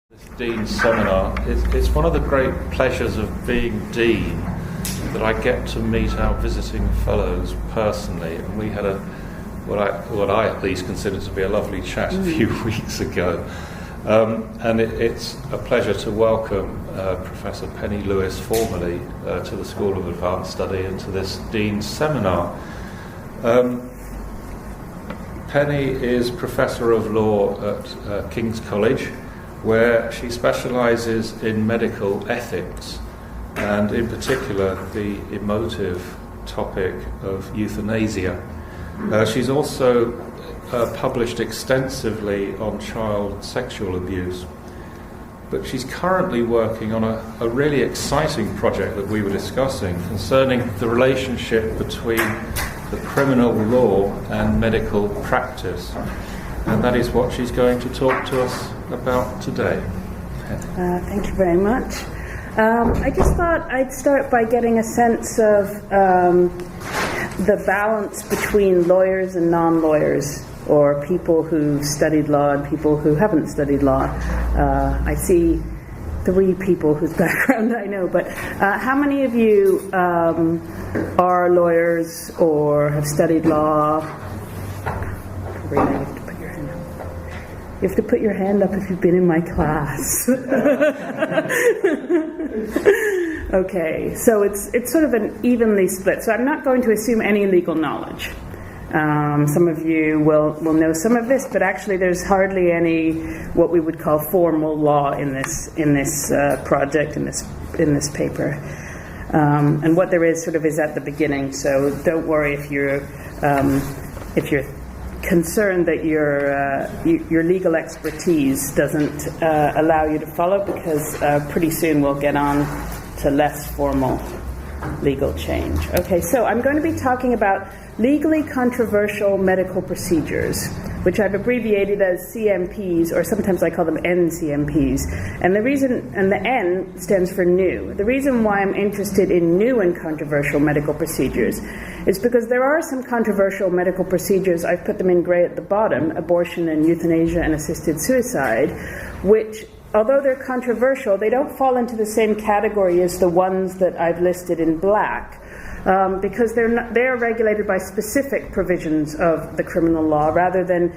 This Dean's seminar, it's one of the great pleasures of being Dean that I get to meet our visiting fellows personally, and we had what I at least consider to be a lovely chat a few weeks ago. And it's a pleasure to welcome Professor Penney Lewis formally to the School of Advanced Study and to this Dean's seminar. Penney is Professor of Law at King's College, where she specialises in medical ethics, and in particular the emotive topic of euthanasia. She's also published extensively on child sexual abuse, but she's currently working on a really exciting project that we were discussing concerning the relationship between the criminal law and medical practice, and that is what she's going to talk to us about today. Thank you very much. I just thought I'd start by getting a sense of the balance between lawyers and non-lawyers, or people who've studied law and people who haven't studied law. I see 3 people whose background I know, but how many of you are lawyers or have studied law? You have to put your hand up if you've been in my class. Okay, so it's sort of an evenly split. So I'm not going to assume any legal knowledge. Some of you will know some of this, but actually there's hardly any what we would call formal law in this project, in this paper. And what there is sort of is at the beginning. So don't worry if you're concerned that your legal expertise doesn't allow you to follow, because pretty soon we'll get on to less formal legal change. Okay, so I'm going to be talking about legally controversial medical procedures, which I've abbreviated as CMPs, or sometimes I call them NCMPs. And the N stands for new. The reason why I'm interested in new and controversial medical procedures is because there are some controversial medical procedures, I've put them in gray at the bottom, abortion and euthanasia and assisted suicide, which, although they're controversial, they don't fall into the same category as the ones that I've listed in black. Because they're regulated by specific provisions of the criminal law rather than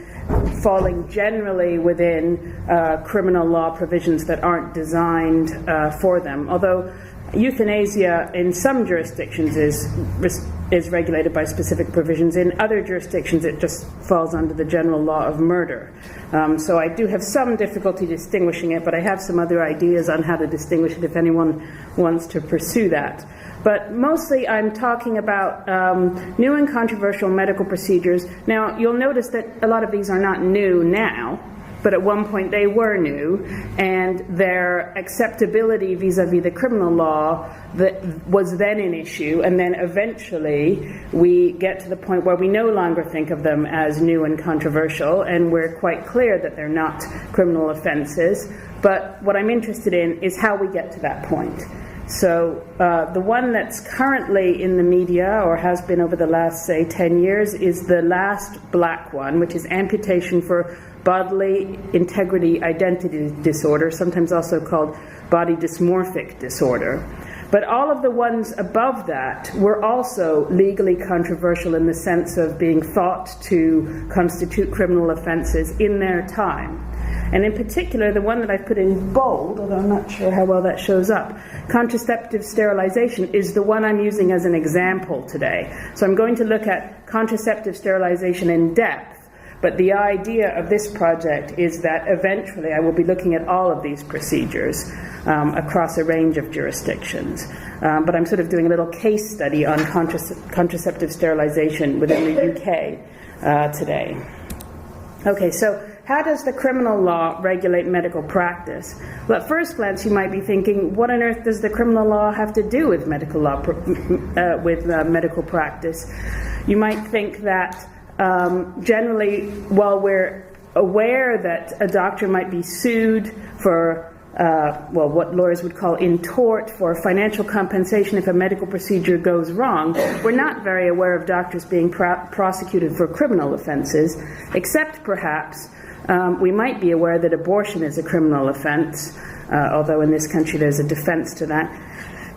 falling generally within criminal law provisions that aren't designed for them. Although euthanasia in some jurisdictions is regulated by specific provisions, in other jurisdictions it just falls under the general law of murder. So I do have some difficulty distinguishing it, but I have some other ideas on how to distinguish it if anyone wants to pursue that. But mostly I'm talking about new and controversial medical procedures. Now, you'll notice that a lot of these are not new now, but at one point they were new, and their acceptability vis-a-vis the criminal law that was then an issue, and then eventually we get to the point where we no longer think of them as new and controversial, and we're quite clear that they're not criminal offenses. But what I'm interested in is how we get to that point. So the one that's currently in the media, or has been over the last, say, 10 years, is the last black one, which is amputation for bodily integrity identity disorder, sometimes also called body dysmorphic disorder. But all of the ones above that were also legally controversial in the sense of being thought to constitute criminal offenses in their time. And in particular, the one that I've put in bold, although I'm not sure how well that shows up, contraceptive sterilization, is the one I'm using as an example today. So I'm going to look at contraceptive sterilization in depth, but the idea of this project is that eventually I will be looking at all of these procedures across a range of jurisdictions. But I'm sort of doing a little case study on contraceptive sterilization within the UK today. Okay, so how does the criminal law regulate medical practice? Well, at first glance, you might be thinking, what on earth does the criminal law have to do with medical law, medical practice? You might think that generally, while we're aware that a doctor might be sued for what lawyers would call in tort for financial compensation if a medical procedure goes wrong, we're not very aware of doctors being prosecuted for criminal offenses, except perhaps We might be aware that abortion is a criminal offence, although in this country there's a defence to that.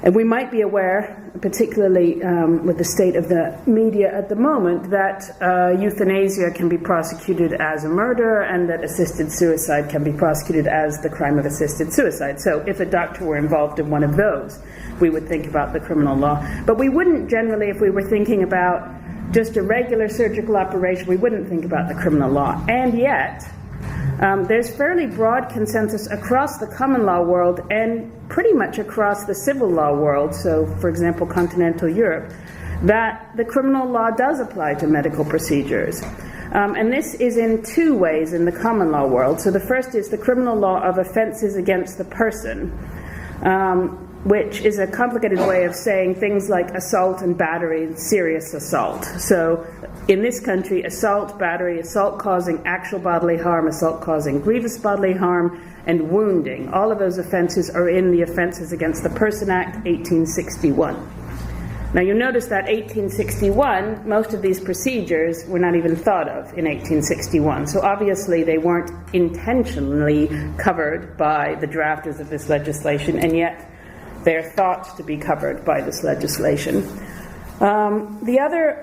And we might be aware, particularly with the state of the media at the moment, that euthanasia can be prosecuted as a murder and that assisted suicide can be prosecuted as the crime of assisted suicide. So if a doctor were involved in one of those, we would think about the criminal law. But we wouldn't generally, if we were thinking about just a regular surgical operation, we wouldn't think about the criminal law. And yet, there's fairly broad consensus across the common law world and pretty much across the civil law world, so for example continental Europe, that the criminal law does apply to medical procedures. And this is in two ways in the common law world. So the first is the criminal law of offenses against the person, which is a complicated way of saying things like assault and battery and serious assault. So in this country, assault, battery, assault causing actual bodily harm, assault causing grievous bodily harm, and wounding. All of those offenses are in the Offenses Against the Person Act, 1861. Now you'll notice that 1861, most of these procedures were not even thought of in 1861. So obviously they weren't intentionally covered by the drafters of this legislation, and yet they're thought to be covered by this legislation. The other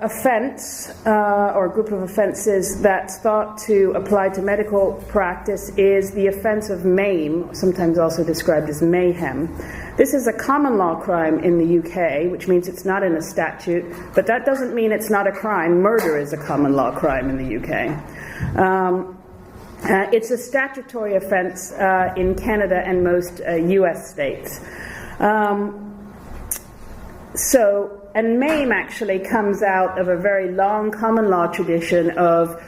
offense or group of offenses that's thought to apply to medical practice is the offense of maim, sometimes also described as mayhem. This is a common law crime in the UK, which means it's not in a statute, but that doesn't mean it's not a crime. Murder is a common law crime in the UK. It's a statutory offense in Canada and most US states. And maim actually comes out of a very long common law tradition of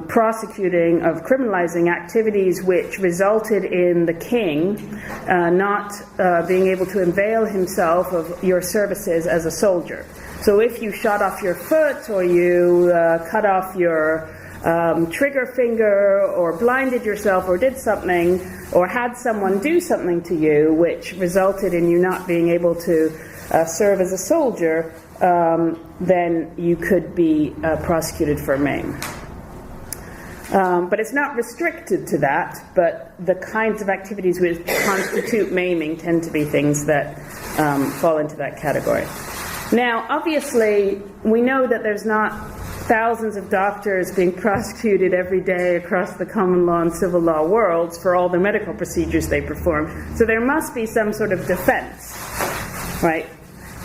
prosecuting, of criminalizing activities which resulted in the king not being able to avail himself of your services as a soldier. So if you shot off your foot, or you cut off your trigger finger, or blinded yourself, or did something, or had someone do something to you which resulted in you not being able to serve as a soldier, then you could be prosecuted for maim. But it's not restricted to that, but the kinds of activities which constitute maiming tend to be things that fall into that category. Now, obviously, we know that there's not thousands of doctors being prosecuted every day across the common law and civil law worlds for all the medical procedures they perform. So there must be some sort of defense, right?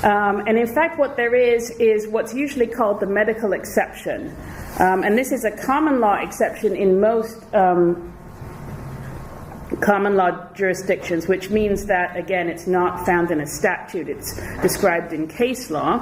And in fact, what there is what's usually called the medical exception. And this is a common law exception in most common law jurisdictions, which means that, again, it's not found in a statute. It's described in case law.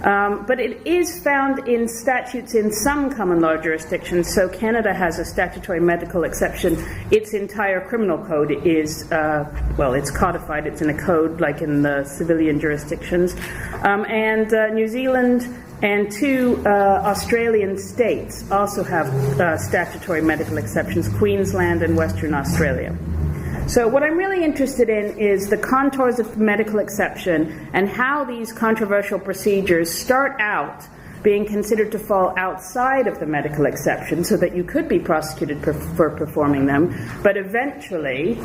But it is found in statutes in some common law jurisdictions. So Canada has a statutory medical exception. Its entire criminal code is, it's codified. It's in a code like in the civilian jurisdictions. And New Zealand and two Australian states also have statutory medical exceptions, Queensland and Western Australia. So what I'm really interested in is the contours of the medical exception and how these controversial procedures start out being considered to fall outside of the medical exception so that you could be prosecuted for performing them, but eventually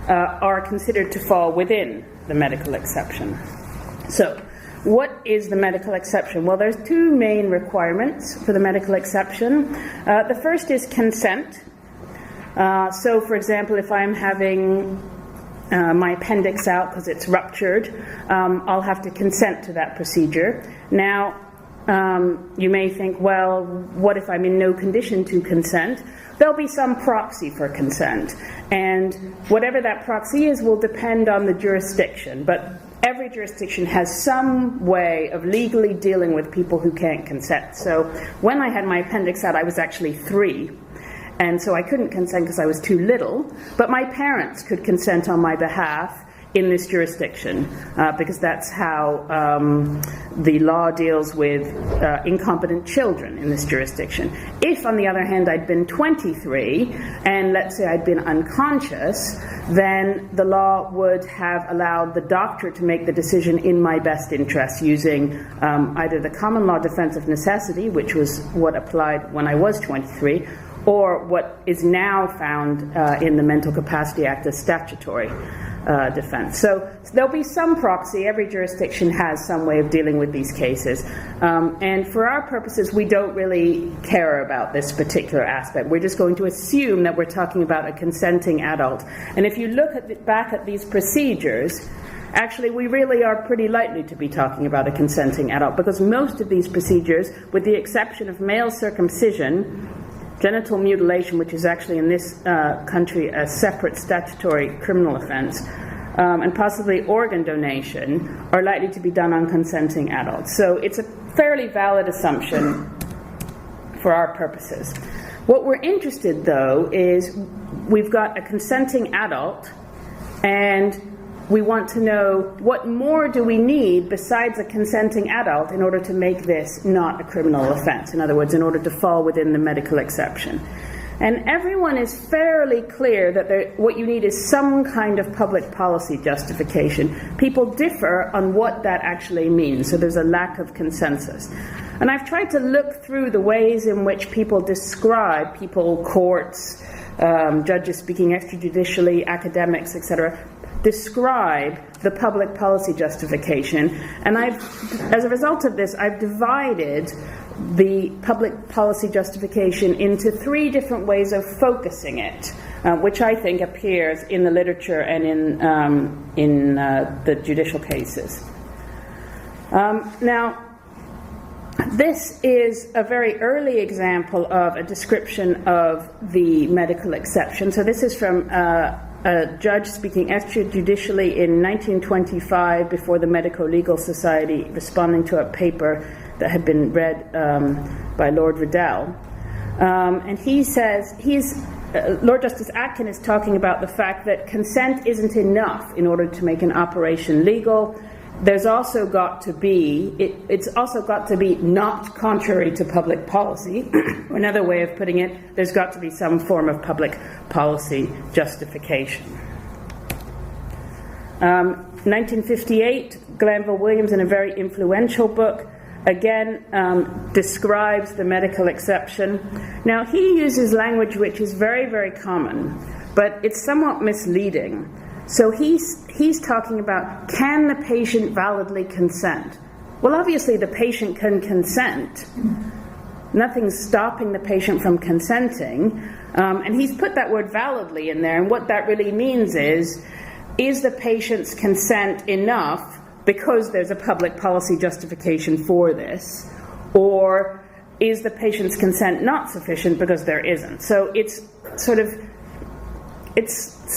are considered to fall within the medical exception. So what is the medical exception? Well, there's two main requirements for the medical exception. The first is consent. So, for example, if I'm having my appendix out because it's ruptured, I'll have to consent to that procedure. Now, you may think, well, what if I'm in no condition to consent? There'll be some proxy for consent. And whatever that proxy is will depend on the jurisdiction. But every jurisdiction has some way of legally dealing with people who can't consent. So when I had my appendix out, I was actually 3. And so I couldn't consent because I was too little, but my parents could consent on my behalf in this jurisdiction because that's how the law deals with incompetent children in this jurisdiction. If, on the other hand, I'd been 23 and let's say I'd been unconscious, then the law would have allowed the doctor to make the decision in my best interest using either the common law defense of necessity, which was what applied when I was 23, or what is now found in the Mental Capacity Act as statutory defense. So there'll be some proxy. Every jurisdiction has some way of dealing with these cases. And for our purposes, we don't really care about this particular aspect. We're just going to assume that we're talking about a consenting adult. And if you look back at these procedures, actually, we really are pretty likely to be talking about a consenting adult, because most of these procedures, with the exception of male circumcision, genital mutilation, which is actually in this country a separate statutory criminal offense, and possibly organ donation, are likely to be done on consenting adults. So it's a fairly valid assumption for our purposes. What we're interested, though, is we've got a consenting adult, and we want to know what more do we need besides a consenting adult in order to make this not a criminal offense. In other words, in order to fall within the medical exception. And everyone is fairly clear that what you need is some kind of public policy justification. People differ on what that actually means, so there's a lack of consensus. And I've tried to look through the ways in which people describe, courts, judges speaking extrajudicially, academics, etc., describe the public policy justification. And as a result of this, I've divided the public policy justification into three different ways of focusing it, which I think appears in the literature and in the judicial cases. Now, this is a very early example of a description of the medical exception. So this is from a judge speaking extrajudicially in 1925 before the Medico-Legal Society, responding to a paper that had been read by Lord Riddell. And he says, Lord Justice Atkin is talking about the fact that consent isn't enough in order to make an operation legal. There's also got to be, it's also got to be not contrary to public policy. Another way of putting it, there's got to be some form of public policy justification. 1958, Glanville Williams, in a very influential book, again describes the medical exception. Now, he uses language which is very, very common, but it's somewhat misleading. So he's talking about, can the patient validly consent? Well, obviously the patient can consent. Nothing's stopping the patient from consenting. And he's put that word validly in there. And what that really means is the patient's consent enough because there's a public policy justification for this? Or is the patient's consent not sufficient because there isn't? So it's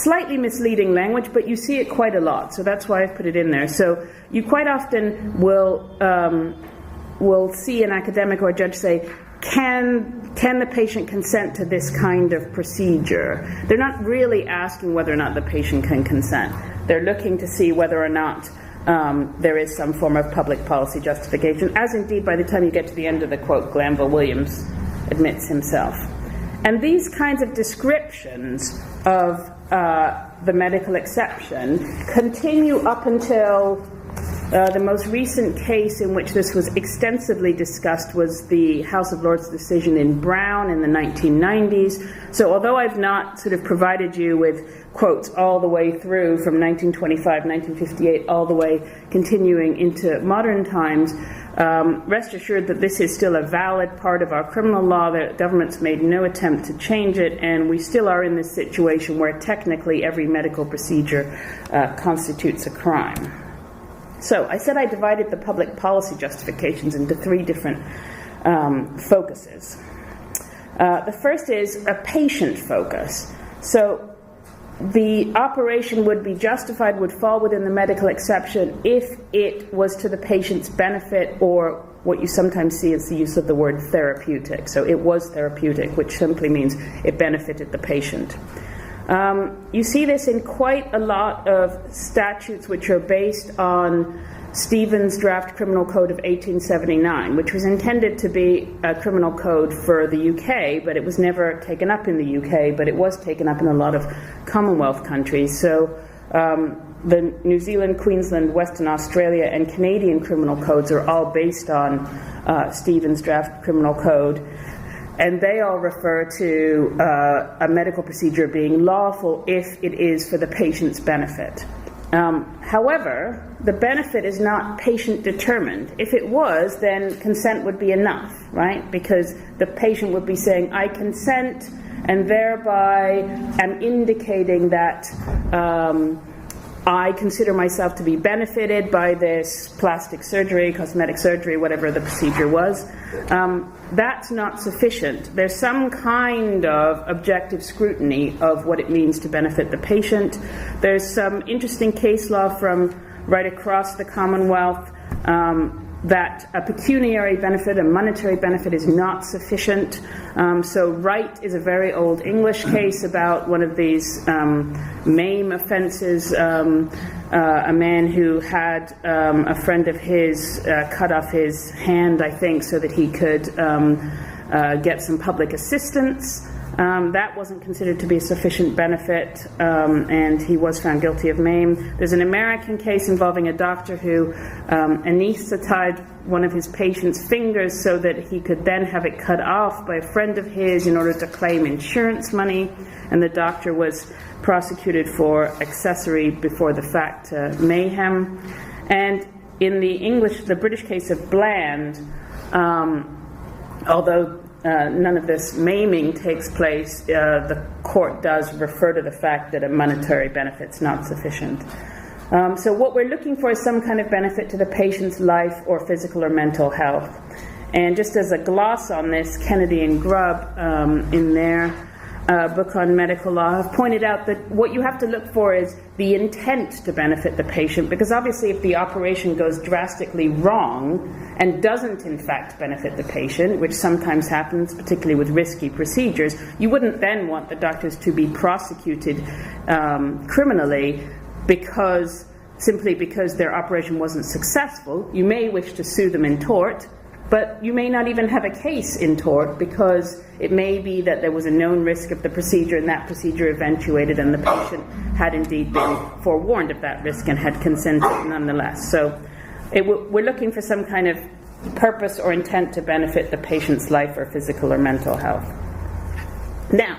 slightly misleading language, but you see it quite a lot, so that's why I've put it in there. So you quite often will see an academic or a judge say, can the patient consent to this kind of procedure? They're not really asking whether or not the patient can consent. They're looking to see whether or not there is some form of public policy justification, as indeed by the time you get to the end of the quote, Glanville Williams admits himself. And these kinds of descriptions of the medical exception continue up until the most recent case in which this was extensively discussed was the House of Lords decision in Brown in the 1990s. So although I've not sort of provided you with quotes all the way through from 1925, 1958, all the way continuing into modern times, rest assured that this is still a valid part of our criminal law. The government's made no attempt to change it, and we still are in this situation where technically every medical procedure constitutes a crime. So I said I divided the public policy justifications into three different focuses. The first is a patient focus. So the operation would be justified, would fall within the medical exception if it was to the patient's benefit, or what you sometimes see is the use of the word therapeutic. So it was therapeutic, which simply means it benefited the patient. You see this in quite a lot of statutes which are based on Stevens' draft criminal code of 1879, which was intended to be a criminal code for the UK, but it was never taken up in the UK, but it was taken up in a lot of Commonwealth countries. So the New Zealand, Queensland, Western Australia, and Canadian criminal codes are all based on Stevens' draft criminal code. and they all refer to a medical procedure being lawful if it is for the patient's benefit. However, the benefit is not patient-determined. If it was, then consent would be enough, right? Because the patient would be saying, I consent, and thereby am indicating that I consider myself to be benefited by this plastic surgery, cosmetic surgery, whatever the procedure was. That's not sufficient. There's some kind of objective scrutiny of what it means to benefit the patient. There's some interesting case law from right across the Commonwealth that a pecuniary benefit, a monetary benefit, is not sufficient. So Wright is a very old English case about one of these MAME offenses. A man who had a friend of his cut off his hand, I think, so that he could get some public assistance. That wasn't considered to be a sufficient benefit, and he was found guilty of MAME. There's an American case involving a doctor who anesthetized one of his patient's fingers so that he could then have it cut off by a friend of his in order to claim insurance money, and the doctor was prosecuted for accessory before the fact mayhem. And in the British case of Bland, although none of this maiming takes place, the court does refer to the fact that a monetary benefit's not sufficient. So what we're looking for is some kind of benefit to the patient's life or physical or mental health. And just as a gloss on this, Kennedy and Grubb, in their book on medical law, have pointed out that what you have to look for is the intent to benefit the patient, because obviously if the operation goes drastically wrong and doesn't in fact benefit the patient, which sometimes happens, particularly with risky procedures, you wouldn't then want the doctors to be prosecuted criminally simply because their operation wasn't successful. You may wish to sue them in tort, but you may not even have a case in tort, because it may be that there was a known risk of the procedure and that procedure eventuated and the patient had indeed been forewarned of that risk and had consented nonetheless. So we're looking for some kind of purpose or intent to benefit the patient's life or physical or mental health. Now,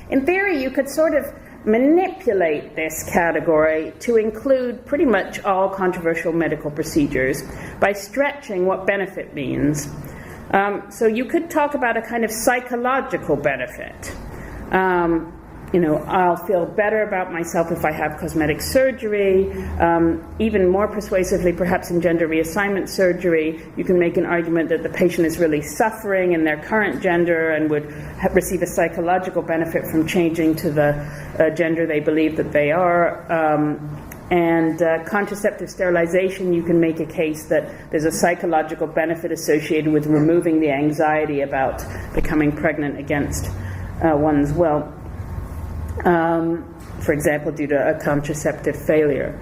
in theory, you could sort of manipulate this category to include pretty much all controversial medical procedures by stretching what benefit means. So you could talk about a kind of psychological benefit. I'll feel better about myself if I have cosmetic surgery. Even more persuasively, perhaps in gender reassignment surgery, you can make an argument that the patient is really suffering in their current gender and would receive a psychological benefit from changing to the gender they believe that they are. And contraceptive sterilization, you can make a case that there's a psychological benefit associated with removing the anxiety about becoming pregnant against one's will. For example, due to a contraceptive failure.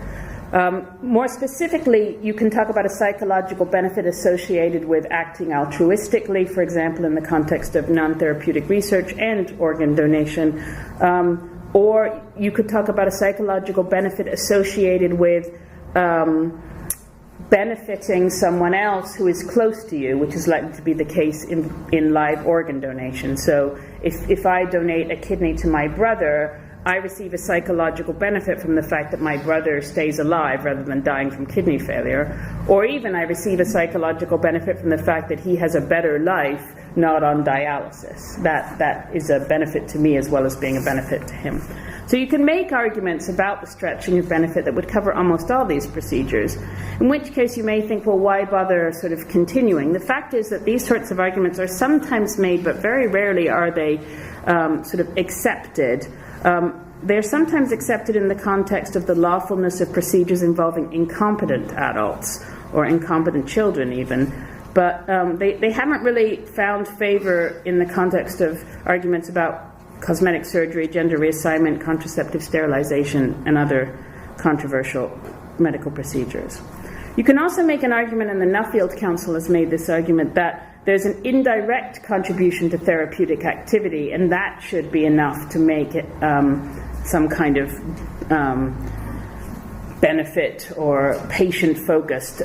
More specifically, you can talk about a psychological benefit associated with acting altruistically, for example, in the context of non-therapeutic research and organ donation. Or you could talk about a psychological benefit associated with benefiting someone else who is close to you, which is likely to be the case in live organ donation. So if I donate a kidney to my brother, I receive a psychological benefit from the fact that my brother stays alive rather than dying from kidney failure. Or even I receive a psychological benefit from the fact that he has a better life, not on dialysis. That is a benefit to me as well as being a benefit to him. So you can make arguments about the stretching of benefit that would cover almost all these procedures, in which case you may think, well, why bother sort of continuing? The fact is that these sorts of arguments are sometimes made, but very rarely are they sort of accepted. They're sometimes accepted in the context of the lawfulness of procedures involving incompetent adults or incompetent children even, but they haven't really found favor in the context of arguments about cosmetic surgery, gender reassignment, contraceptive sterilization, and other controversial medical procedures. You can also make an argument, and the Nuffield Council has made this argument, that there's an indirect contribution to therapeutic activity, and that should be enough to make it some kind of benefit or patient-focused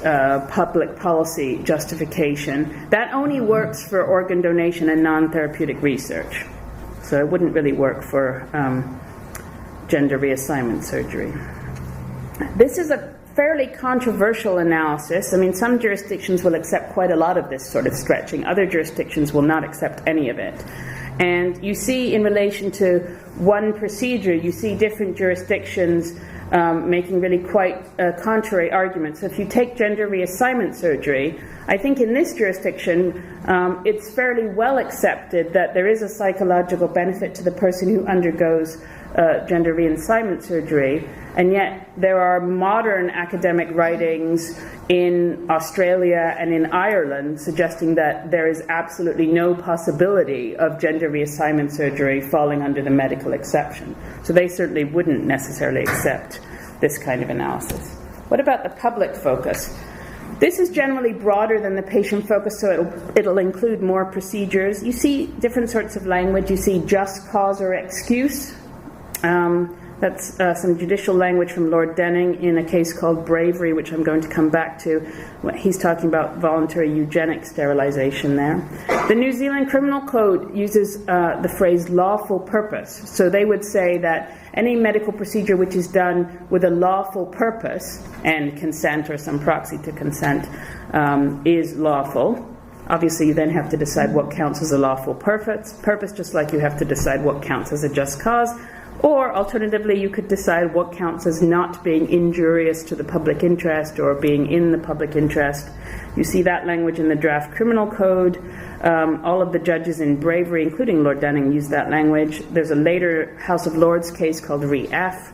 public policy justification, that only works for organ donation and non-therapeutic research. So it wouldn't really work for gender reassignment surgery. This is a fairly controversial analysis. I mean, some jurisdictions will accept quite a lot of this sort of stretching. Other jurisdictions will not accept any of it. And you see in relation to one procedure, you see different jurisdictions making really quite contrary arguments. So if you take gender reassignment surgery, I think in this jurisdiction, it's fairly well accepted that there is a psychological benefit to the person who undergoes gender reassignment surgery, and yet there are modern academic writings in Australia and in Ireland suggesting that there is absolutely no possibility of gender reassignment surgery falling under the medical exception. So they certainly wouldn't necessarily accept this kind of analysis. What about the public focus? This is generally broader than the patient focus, so it'll include more procedures. You see different sorts of language. You see just cause or excuse. That's some judicial language from Lord Denning in a case called Bravery, which I'm going to come back to. He's talking about voluntary eugenic sterilisation there. The New Zealand Criminal Code uses the phrase lawful purpose. So they would say that any medical procedure which is done with a lawful purpose and consent or some proxy to consent is lawful. Obviously, you then have to decide what counts as a lawful purpose, just like you have to decide what counts as a just cause. Or, alternatively, you could decide what counts as not being injurious to the public interest or being in the public interest. You see that language in the draft criminal code. All of the judges in Bravery, including Lord Denning, use that language. There's a later House of Lords case called Re F,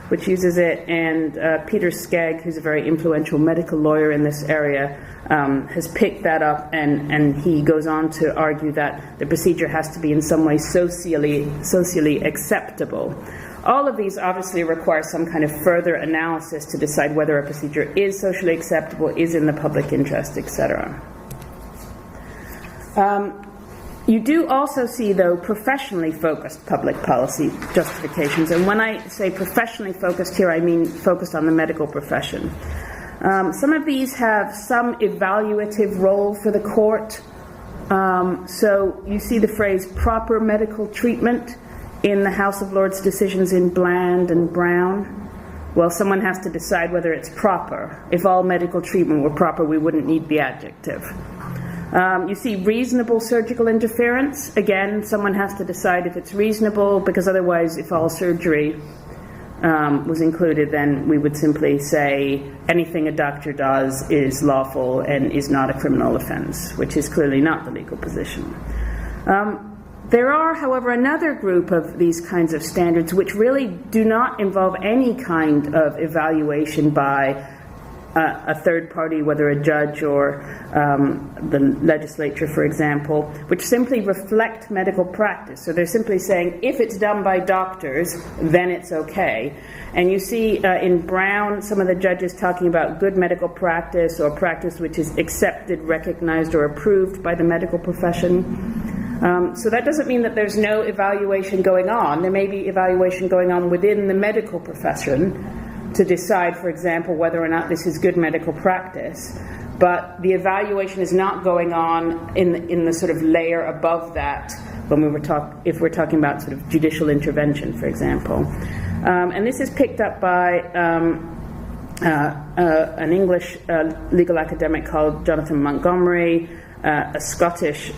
which uses it, and Peter Skegg, who's a very influential medical lawyer in this area, has picked that up, and he goes on to argue that the procedure has to be in some way socially acceptable. All of these obviously require some kind of further analysis to decide whether a procedure is socially acceptable, is in the public interest, etc. You do also see, though, professionally focused public policy justifications. And when I say professionally focused here, I mean focused on the medical profession. Some of these have some evaluative role for the court. So you see the phrase proper medical treatment in the House of Lords decisions in Bland and Brown. Well, someone has to decide whether it's proper. If all medical treatment were proper, we wouldn't need the adjective. You see reasonable surgical interference. Again, someone has to decide if it's reasonable, because otherwise, if all surgery was included, then we would simply say anything a doctor does is lawful and is not a criminal offense, which is clearly not the legal position. There are, however, another group of these kinds of standards which really do not involve any kind of evaluation by a third party, whether a judge or the legislature, for example, which simply reflect medical practice. So they're simply saying, if it's done by doctors, then it's okay. And you see in Brown, some of the judges talking about good medical practice or practice which is accepted, recognized, or approved by the medical profession. So that doesn't mean that there's no evaluation going on. There may be evaluation going on within the medical profession to decide, for example, whether or not this is good medical practice, but the evaluation is not going on in the sort of layer above that when if we're talking about sort of judicial intervention, for example. And this is picked up by an English legal academic called Jonathan Montgomery, a Scottish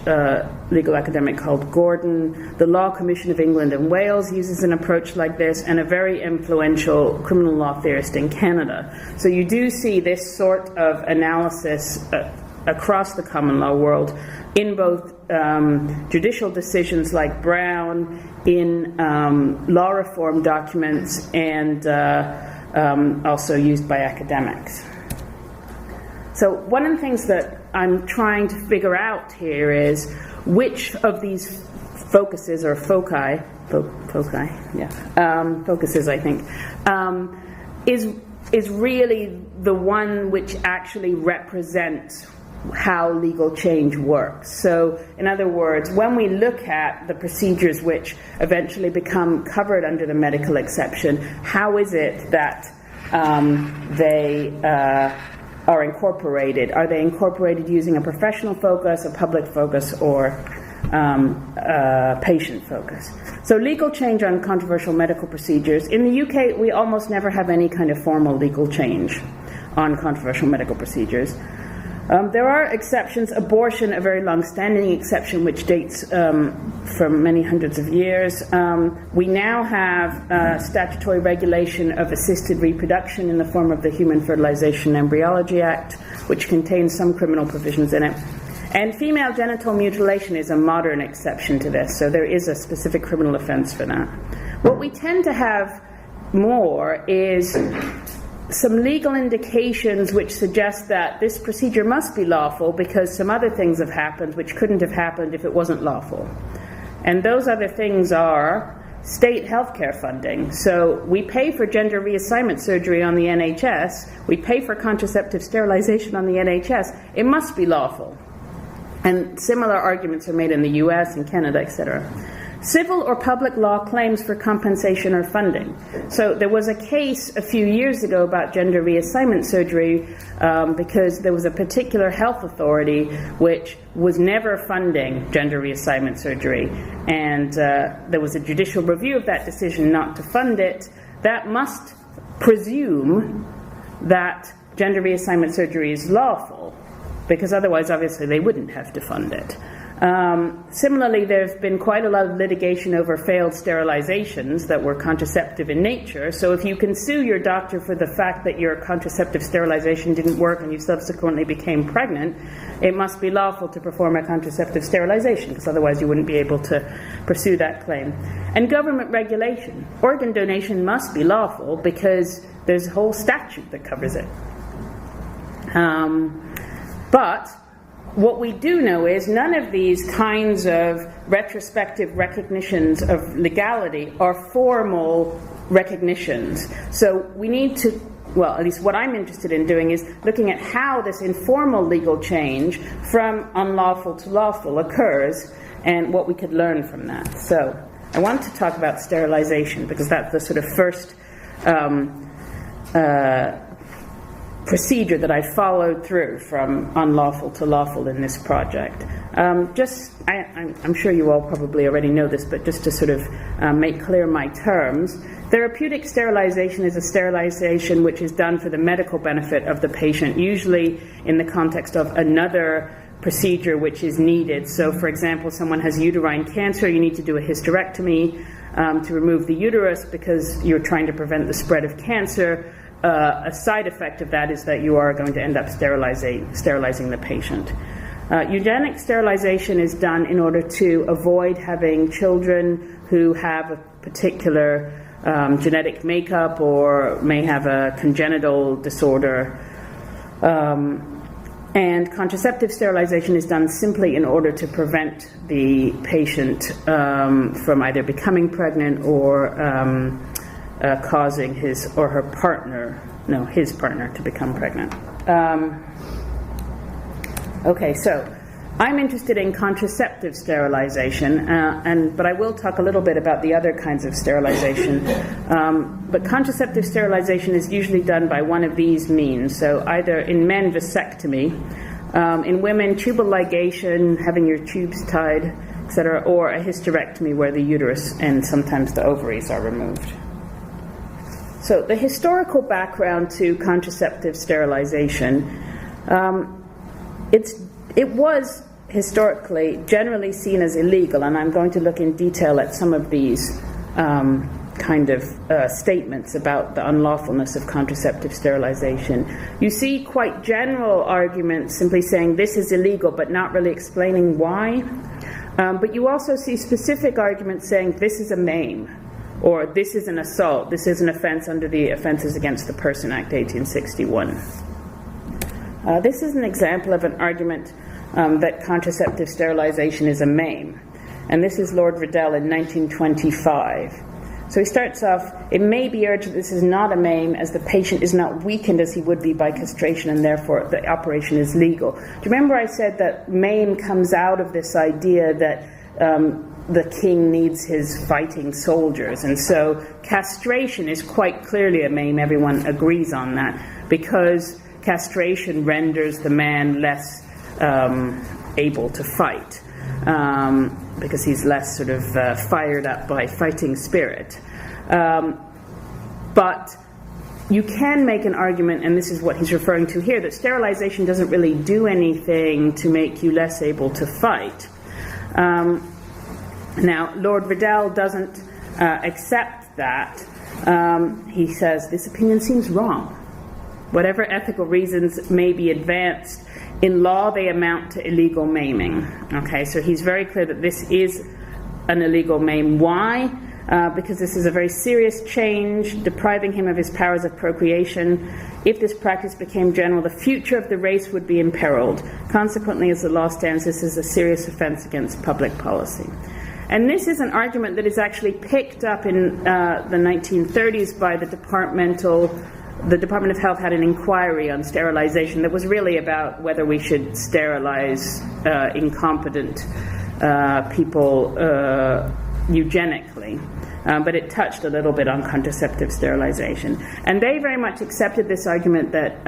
legal academic called Gordon. The Law Commission of England and Wales uses an approach like this, and a very influential criminal law theorist in Canada. So you do see this sort of analysis across the common law world in both judicial decisions like Brown, in law reform documents, and also used by academics. So one of the things that I'm trying to figure out here is which of these focuses, or foci, focuses, I think, is really the one which actually represents how legal change works. So, in other words, when we look at the procedures which eventually become covered under the medical exception, how is it that they are incorporated. Are they incorporated using a professional focus, a public focus, or patient focus? So legal change on controversial medical procedures. In the UK, we almost never have any kind of formal legal change on controversial medical procedures. There are exceptions. Abortion, a very long-standing exception which dates from many hundreds of years. We now have statutory regulation of assisted reproduction in the form of the Human Fertilization and Embryology Act, which contains some criminal provisions in it. And female genital mutilation is a modern exception to this, so there is a specific criminal offense for that. What we tend to have more is some legal indications which suggest that this procedure must be lawful because some other things have happened which couldn't have happened if it wasn't lawful. And those other things are state healthcare funding. So we pay for gender reassignment surgery on the NHS, we pay for contraceptive sterilization on the NHS, it must be lawful. And similar arguments are made in the US and Canada, etc. Civil or public law claims for compensation or funding. So there was a case a few years ago about gender reassignment surgery because there was a particular health authority which was never funding gender reassignment surgery. And there was a judicial review of that decision not to fund it. That must presume that gender reassignment surgery is lawful, because otherwise, obviously, they wouldn't have to fund it. Similarly, there's been quite a lot of litigation over failed sterilizations that were contraceptive in nature. So if you can sue your doctor for the fact that your contraceptive sterilization didn't work and you subsequently became pregnant, it must be lawful to perform a contraceptive sterilization, because otherwise you wouldn't be able to pursue that claim. And government regulation. Organ donation must be lawful because there's a whole statute that covers it. But what we do know is none of these kinds of retrospective recognitions of legality are formal recognitions. So we need to, well, at least what I'm interested in doing is looking at how this informal legal change from unlawful to lawful occurs and what we could learn from that. So I want to talk about sterilization because that's the sort of first procedure that I followed through from unlawful to lawful in this project. I'm sure you all probably already know this, but just to sort of make clear my terms, therapeutic sterilization is a sterilization which is done for the medical benefit of the patient, usually in the context of another procedure which is needed. So, for example, someone has uterine cancer, you need to do a hysterectomy to remove the uterus because you're trying to prevent the spread of cancer. A side effect of that is that you are going to end up sterilizing the patient. Eugenic sterilization is done in order to avoid having children who have a particular genetic makeup or may have a congenital disorder. And contraceptive sterilization is done simply in order to prevent the patient from either becoming pregnant or causing his or her partner, his partner to become pregnant. Okay, so I'm interested in contraceptive sterilization, but I will talk a little bit about the other kinds of sterilization. But contraceptive sterilization is usually done by one of these means. So either in men, vasectomy, in women, tubal ligation, having your tubes tied, etc., or a hysterectomy where the uterus and sometimes the ovaries are removed. So the historical background to contraceptive sterilization, it was historically generally seen as illegal, and I'm going to look in detail at some of these statements about the unlawfulness of contraceptive sterilization. You see quite general arguments simply saying this is illegal but not really explaining why. But you also see specific arguments saying this is a MAME, or this is an assault, this is an offense under the Offenses Against the Person Act 1861. This is an example of an argument that contraceptive sterilization is a MAME. And this is Lord Riddell in 1925. So he starts off, it may be urged that this is not a MAME as the patient is not weakened as he would be by castration and therefore the operation is legal. Do you remember I said that MAME comes out of this idea that the king needs his fighting soldiers. And so castration is quite clearly a MAME. Everyone agrees on that, because castration renders the man less able to fight, because he's less sort of fired up by fighting spirit. But you can make an argument, and this is what he's referring to here, that sterilization doesn't really do anything to make you less able to fight. Now, Lord Riddell doesn't accept that. He says, this opinion seems wrong. Whatever ethical reasons may be advanced, in law they amount to illegal maiming. Okay, so he's very clear that this is an illegal maim. Why? Because this is a very serious change, depriving him of his powers of procreation. If this practice became general, the future of the race would be imperiled. Consequently, as the law stands, this is a serious offense against public policy. And this is an argument that is actually picked up in the 1930s by the Department of Health had an inquiry on sterilization that was really about whether we should sterilize incompetent people eugenically. But it touched a little bit on contraceptive sterilization. And they very much accepted this argument that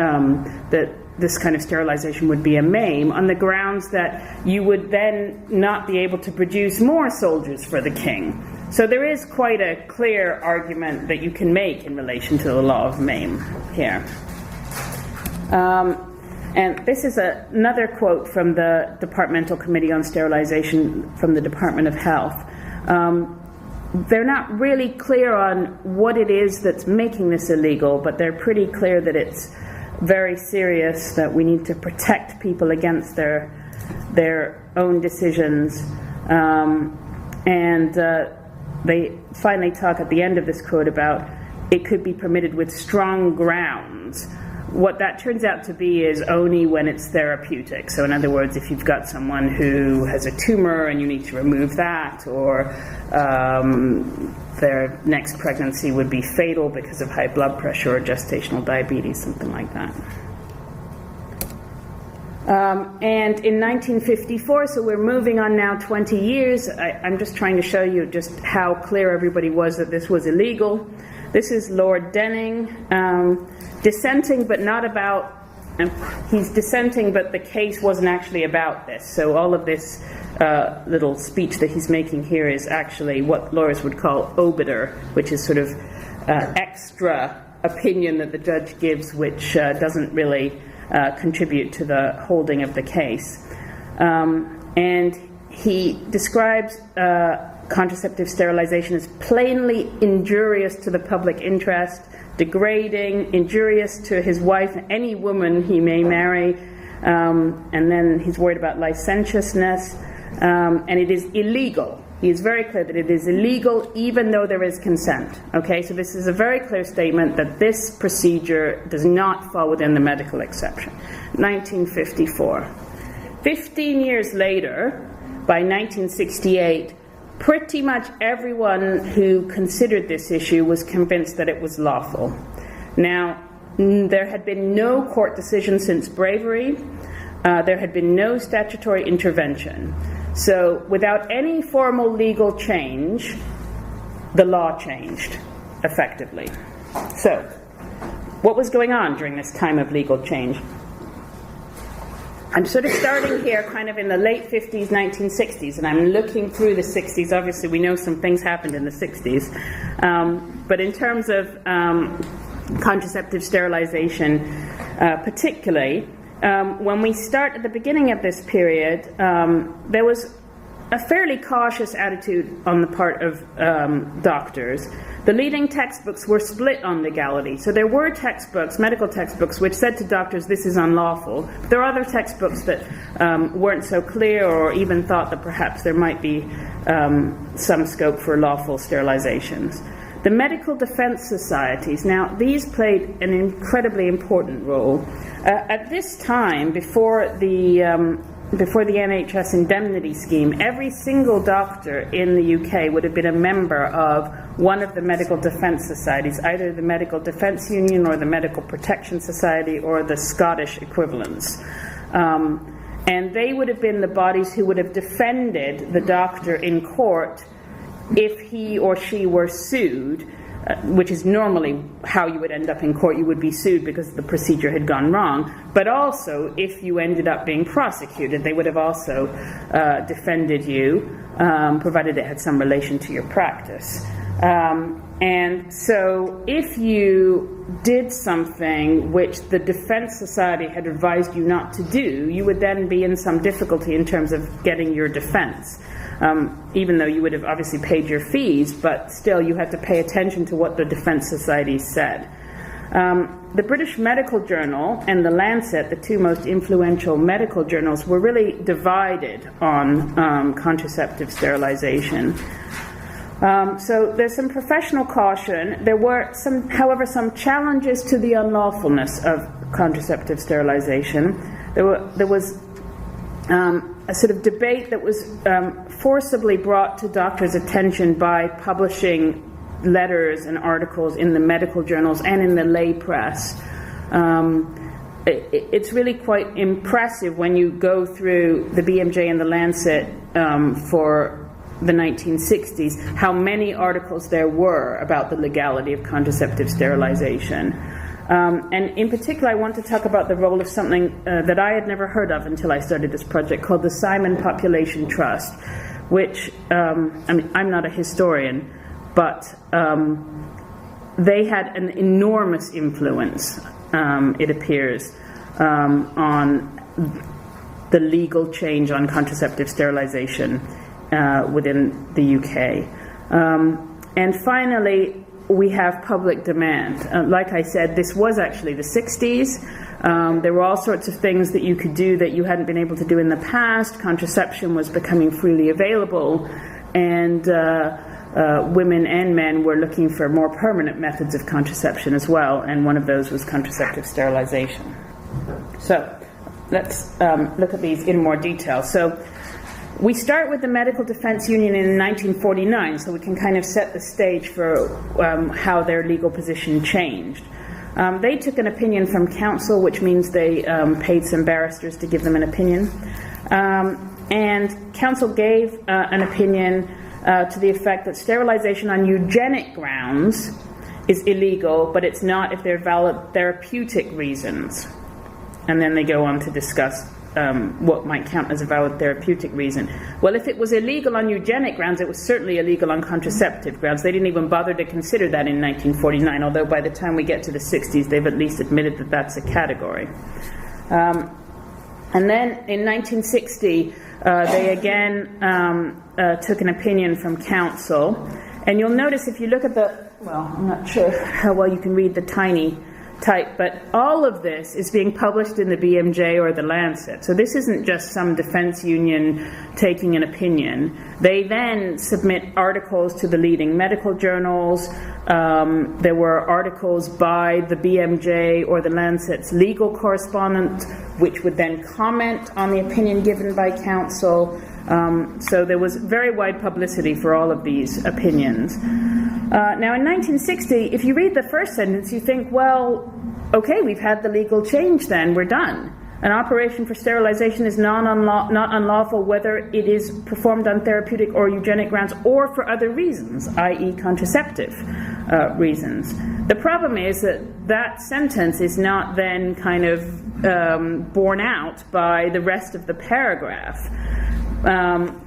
that this kind of sterilization would be a MAME, on the grounds that you would then not be able to produce more soldiers for the king. So there is quite a clear argument that you can make in relation to the law of MAME here. And this is another quote from the Departmental Committee on Sterilization from the Department of Health. They're not really clear on what it is that's making this illegal, but they're pretty clear that it's very serious, that we need to protect people against their own decisions. And they finally talk at the end of this quote about it could be permitted with strong grounds. What that turns out to be is only when it's therapeutic. So in other words, if you've got someone who has a tumor and you need to remove that, or their next pregnancy would be fatal because of high blood pressure or gestational diabetes, something like that. And in 1954, so we're moving on now 20 years, I'm just trying to show you just how clear everybody was that this was illegal. This is Lord Denning, dissenting but not about, he's dissenting but the case wasn't actually about this. So all of this little speech that he's making here is actually what lawyers would call obiter, which is sort of extra opinion that the judge gives, which doesn't really contribute to the holding of the case. And he describes contraceptive sterilization is plainly injurious to the public interest, degrading, injurious to his wife, any woman he may marry, and then he's worried about licentiousness, and it is illegal. He is very clear that it is illegal even though there is consent. Okay, so this is a very clear statement that this procedure does not fall within the medical exception. 1954. 15 years later, by 1968, pretty much everyone who considered this issue was convinced that it was lawful. Now, there had been no court decision since Bravery. There had been no statutory intervention. So, without any formal legal change, the law changed, effectively. So, what was going on during this time of legal change? I'm sort of starting here kind of in the late 50s, 1960s, and I'm looking through the 60s. Obviously, we know some things happened in the 60s. But in terms of contraceptive sterilization, particularly, when we start at the beginning of this period, there was a fairly cautious attitude on the part of doctors. The leading textbooks were split on legality. So there were textbooks, medical textbooks, which said to doctors, this is unlawful. There are other textbooks that weren't so clear, or even thought that perhaps there might be some scope for lawful sterilizations. The medical defense societies, now these played an incredibly important role. At this time, before the NHS indemnity scheme, every single doctor in the UK would have been a member of one of the medical defence societies, either the Medical Defence Union or the Medical Protection Society or the Scottish equivalents. And they would have been the bodies who would have defended the doctor in court if he or she were sued, which is normally how you would end up in court. You would be sued because the procedure had gone wrong. But also, if you ended up being prosecuted, they would have also defended you, provided it had some relation to your practice. And so if you did something which the Defense Society had advised you not to do, you would then be in some difficulty in terms of getting your defense. Even though you would have obviously paid your fees, but still you had to pay attention to what the Defense Society said. The British Medical Journal and the Lancet, the two most influential medical journals, were really divided on contraceptive sterilization. So there's some professional caution. There were, however, some challenges to the unlawfulness of contraceptive sterilization. There was a sort of debate that was forcibly brought to doctors' attention by publishing letters and articles in the medical journals and in the lay press. It's really quite impressive when you go through the BMJ and the Lancet for the 1960s, how many articles there were about the legality of contraceptive sterilization. And in particular, I want to talk about the role of something that I had never heard of until I started this project, called the Simon Population Trust, which, I'm not a historian, but they had an enormous influence, it appears, on the legal change on contraceptive sterilization within the UK. And finally, we have public demand. Like I said, this was actually the 60s. There were all sorts of things that you could do that you hadn't been able to do in the past. Contraception was becoming freely available, and women and men were looking for more permanent methods of contraception as well, and one of those was contraceptive sterilization. So let's look at these in more detail. So we start with the Medical Defense Union in 1949, so we can kind of set the stage for how their legal position changed. They took an opinion from counsel, which means they paid some barristers to give them an opinion. And counsel gave an opinion to the effect that sterilization on eugenic grounds is illegal, but it's not if there are valid therapeutic reasons. And then they go on to discuss what might count as a valid therapeutic reason. Well, if it was illegal on eugenic grounds, it was certainly illegal on contraceptive grounds. They didn't even bother to consider that in 1949, although by the time we get to the 60s, they've at least admitted that that's a category. And then in 1960, they again took an opinion from counsel. And you'll notice if you look at I'm not sure how well you can read the tiny type, but all of this is being published in the BMJ or the Lancet. So this isn't just some defense union taking an opinion. They then submit articles to the leading medical journals. There were articles by the BMJ or the Lancet's legal correspondent, which would then comment on the opinion given by counsel. So there was very wide publicity for all of these opinions. Now in 1960, if you read the first sentence, you think, well, okay, we've had the legal change then, we're done. An operation for sterilization is not unlawful whether it is performed on therapeutic or eugenic grounds or for other reasons, i.e. contraceptive reasons. The problem is that sentence is not then kind of borne out by the rest of the paragraph.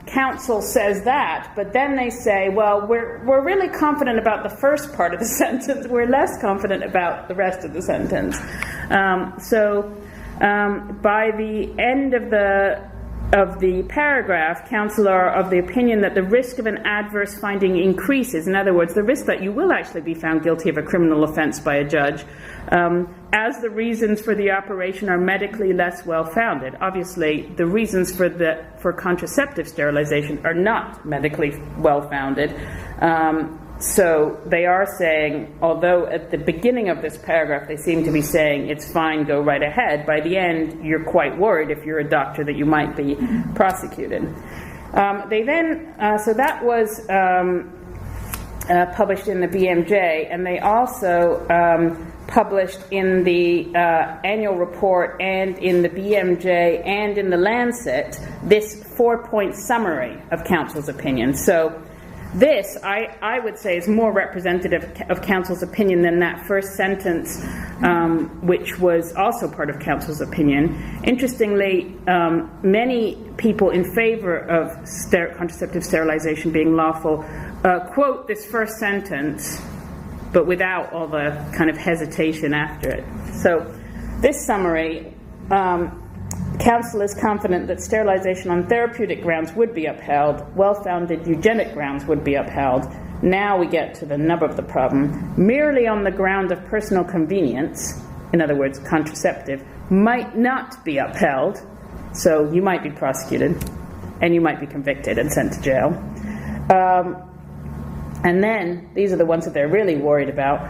Counsel says that, but then they say, well, we're really confident about the first part of the sentence. We're less confident about the rest of the sentence. So by the end of the paragraph, counsel are of the opinion that the risk of an adverse finding increases. In other words, the risk that you will actually be found guilty of a criminal offense by a judge, as the reasons for the operation are medically less well-founded. Obviously, the reasons for contraceptive sterilization are not medically well-founded. So they are saying, although at the beginning of this paragraph they seem to be saying it's fine, go right ahead, by the end you're quite worried if you're a doctor that you might be prosecuted. They then, so that was published in the BMJ, and they also published in the annual report and in the BMJ and in the Lancet this 4-point summary of Council's opinion. So this, I would say, is more representative of Council's opinion than that first sentence, which was also part of Council's opinion. Interestingly, many people in favor of contraceptive sterilization being lawful quote this first sentence, but without all the kind of hesitation after it. So this summary, Council is confident that sterilization on therapeutic grounds would be upheld, well-founded eugenic grounds would be upheld. Now we get to the nub of the problem. Merely on the ground of personal convenience, in other words, contraceptive, might not be upheld, so you might be prosecuted, and you might be convicted and sent to jail. And then, these are the ones that they're really worried about,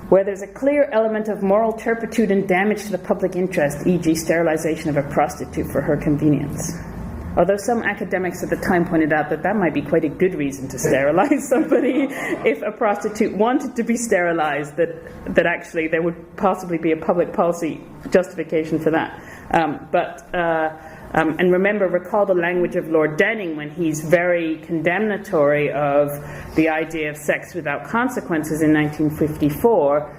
where there's a clear element of moral turpitude and damage to the public interest, e.g. sterilization of a prostitute for her convenience. Although some academics at the time pointed out that that might be quite a good reason to sterilize somebody if a prostitute wanted to be sterilized, that actually there would possibly be a public policy justification for that. And recall the language of Lord Denning when he's very condemnatory of the idea of sex without consequences in 1954.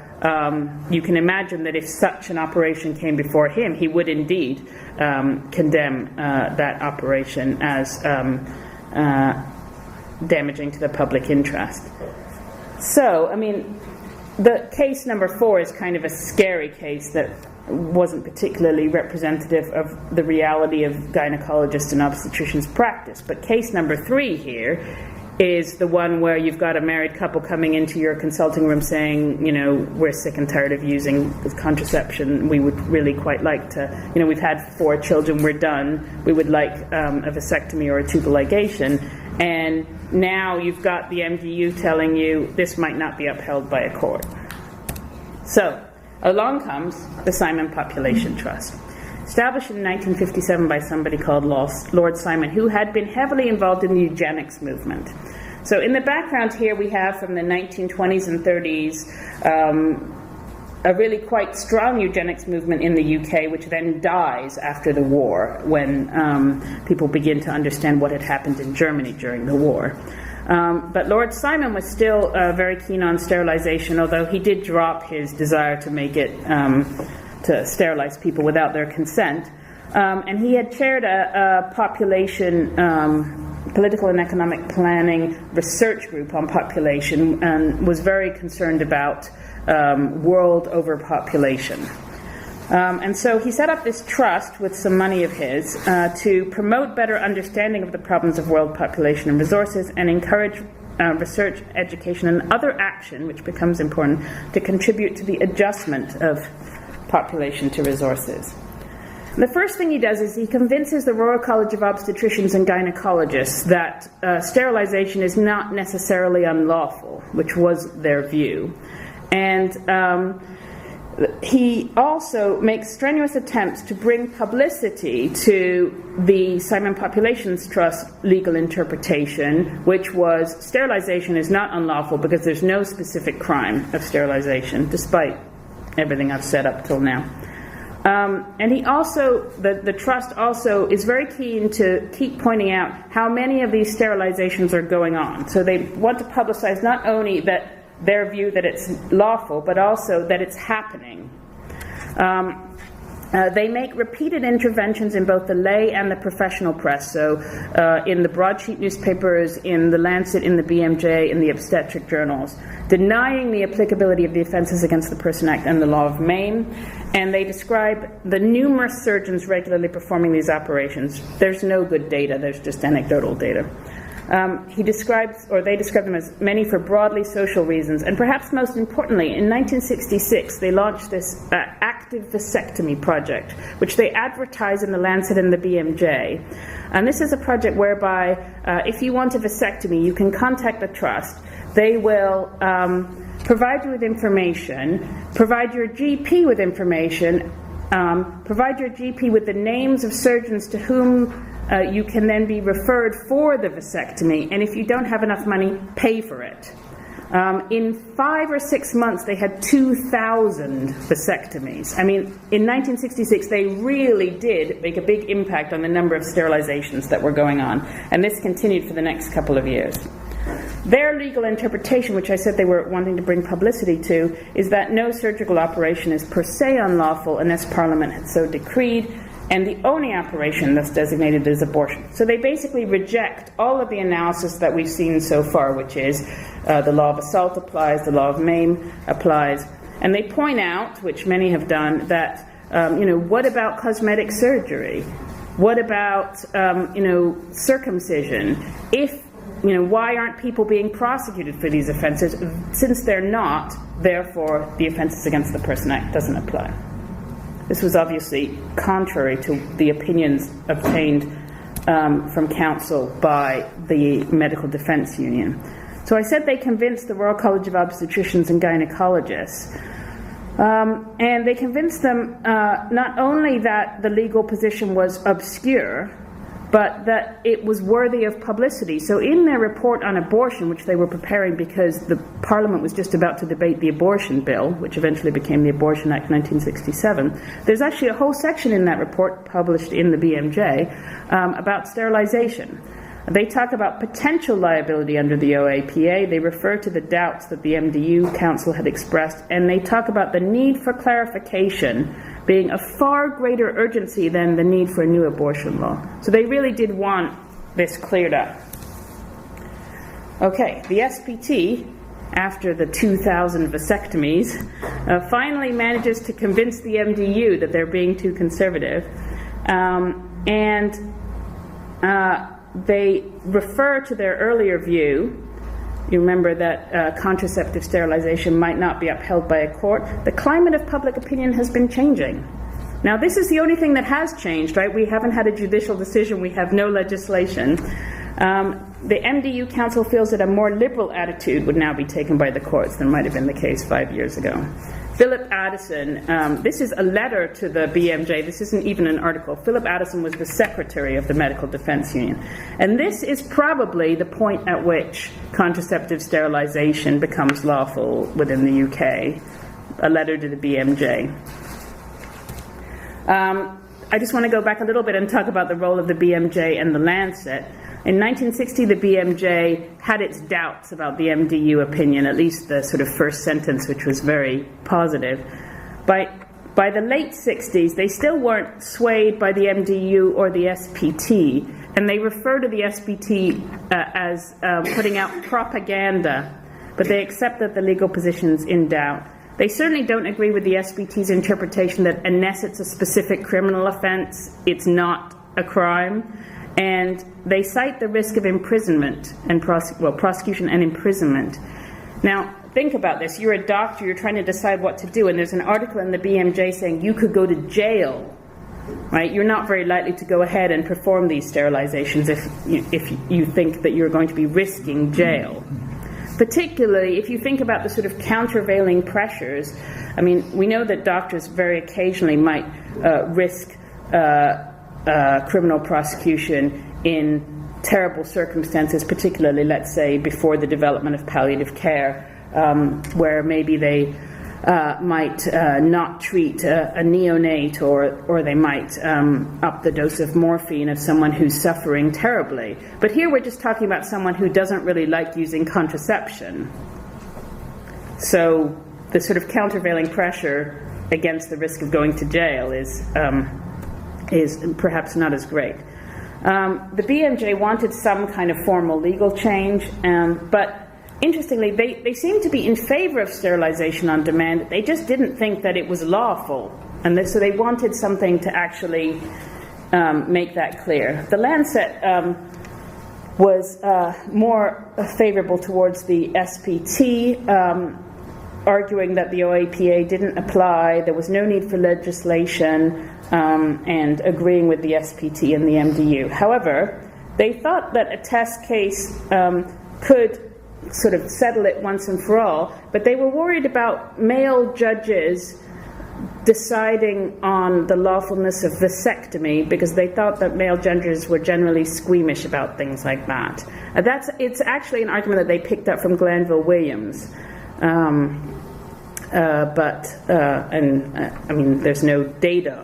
You can imagine that if such an operation came before him, he would indeed condemn that operation as damaging to the public interest. So, I mean, the case number 4 is kind of a scary case that wasn't particularly representative of the reality of gynecologists and obstetricians' practice. But case number 3 here is the one where you've got a married couple coming into your consulting room saying, you know, we're sick and tired of using contraception. We would really quite like to, you know, we've had 4 children, we're done. We would like a vasectomy or a tubal ligation. And now you've got the MDU telling you this might not be upheld by a court. So, along comes the Simon Population Trust, established in 1957 by somebody called Lord Simon, who had been heavily involved in the eugenics movement. So in the background here we have from the 1920s and 30s a really quite strong eugenics movement in the UK, which then dies after the war when people begin to understand what had happened in Germany during the war. But Lord Simon was still very keen on sterilization, although he did drop his desire to make it, to sterilize people without their consent. And he had chaired a population, political and economic planning research group on population, and was very concerned about world overpopulation. And so he set up this trust with some money of his to promote better understanding of the problems of world population and resources and encourage research, education, and other action, which becomes important, to contribute to the adjustment of population to resources. And the first thing he does is he convinces the Royal College of Obstetricians and Gynecologists that sterilization is not necessarily unlawful, which was their view. And he also makes strenuous attempts to bring publicity to the Simon Population Trust legal interpretation, which was sterilization is not unlawful because there's no specific crime of sterilization, despite everything I've said up till now. And he also, the trust also is very keen to keep pointing out how many of these sterilizations are going on. So they want to publicize not only that their view that it's lawful, but also that it's happening. They make repeated interventions in both the lay and the professional press, so in the broadsheet newspapers, in the Lancet, in the BMJ, in the obstetric journals, denying the applicability of the Offences Against the Person Act and the law of Maine, and they describe the numerous surgeons regularly performing these operations. There's no good data, there's just anecdotal data. They describe them as many for broadly social reasons, and perhaps most importantly, in 1966 they launched this active vasectomy project, which they advertise in the Lancet and the BMJ. And this is a project whereby if you want a vasectomy, you can contact the trust. They will provide you with information, provide your GP with information, provide your GP with the names of surgeons to whom you can then be referred for the vasectomy, and if you don't have enough money, pay for it. In 5 or 6 months, they had 2,000 vasectomies. I mean, in 1966, they really did make a big impact on the number of sterilizations that were going on, and this continued for the next couple of years. Their legal interpretation, which I said they were wanting to bring publicity to, is that no surgical operation is per se unlawful unless Parliament had so decreed, and the only operation that's designated is abortion. So they basically reject all of the analysis that we've seen so far, which is the law of assault applies, the law of maim applies, and they point out, which many have done, that what about cosmetic surgery? What about circumcision? Why aren't people being prosecuted for these offenses? Since they're not, therefore the Offences Against the Person Act doesn't apply. This was obviously contrary to the opinions obtained from counsel by the Medical Defence Union. So I said they convinced the Royal College of Obstetricians and Gynecologists, and they convinced them not only that the legal position was obscure, but that it was worthy of publicity. So in their report on abortion, which they were preparing because the Parliament was just about to debate the abortion bill, which eventually became the Abortion Act 1967, there's actually a whole section in that report published in the BMJ about sterilisation. They talk about potential liability under the OAPA. They refer to the doubts that the MDU Council had expressed, and they talk about the need for clarification being a far greater urgency than the need for a new abortion law. So they really did want this cleared up. Okay, the SPT, after the 2,000 vasectomies, finally manages to convince the MDU that they're being too conservative, and they refer to their earlier view. You remember that contraceptive sterilization might not be upheld by a court. The climate of public opinion has been changing. Now, this is the only thing that has changed, right? We haven't had a judicial decision. We have no legislation. The MDU Council feels that a more liberal attitude would now be taken by the courts than might have been the case 5 years ago. Philip Addison, this is a letter to the BMJ. This isn't even an article. Philip Addison was the secretary of the Medical Defence Union. And this is probably the point at which contraceptive sterilisation becomes lawful within the UK. A letter to the BMJ. I just want to go back a little bit and talk about the role of the BMJ and the Lancet. In 1960, the BMJ had its doubts about the MDU opinion, at least the sort of first sentence, which was very positive. By the late 60s, they still weren't swayed by the MDU or the SPT, and they refer to the SPT as putting out propaganda, but they accept that the legal position's in doubt. They certainly don't agree with the SPT's interpretation that unless it's a specific criminal offense, it's not a crime. And they cite the risk of imprisonment and prosecution and imprisonment. Now, think about this. You're a doctor, you're trying to decide what to do, and there's an article in the BMJ saying you could go to jail, right? You're not very likely to go ahead and perform these sterilizations if you think that you're going to be risking jail. Particularly if you think about the sort of countervailing pressures. I mean, we know that doctors very occasionally might risk criminal prosecution in terrible circumstances, particularly, let's say, before the development of palliative care, where maybe they might not treat a neonate, or they might up the dose of morphine of someone who's suffering terribly. But here we're just talking about someone who doesn't really like using contraception. So the sort of countervailing pressure against the risk of going to jail is perhaps not as great. The BMJ wanted some kind of formal legal change, but interestingly, they seem to be in favor of sterilization on demand. They just didn't think that it was lawful, and so they wanted something to actually make that clear. The Lancet was more favorable towards the SPT, arguing that the OAPA didn't apply, there was no need for legislation, and agreeing with the SPT and the MDU. However, they thought that a test case could sort of settle it once and for all, but they were worried about male judges deciding on the lawfulness of vasectomy because they thought that male genders were generally squeamish about things like that. It's actually an argument that they picked up from Glanville Williams. I mean, there's no data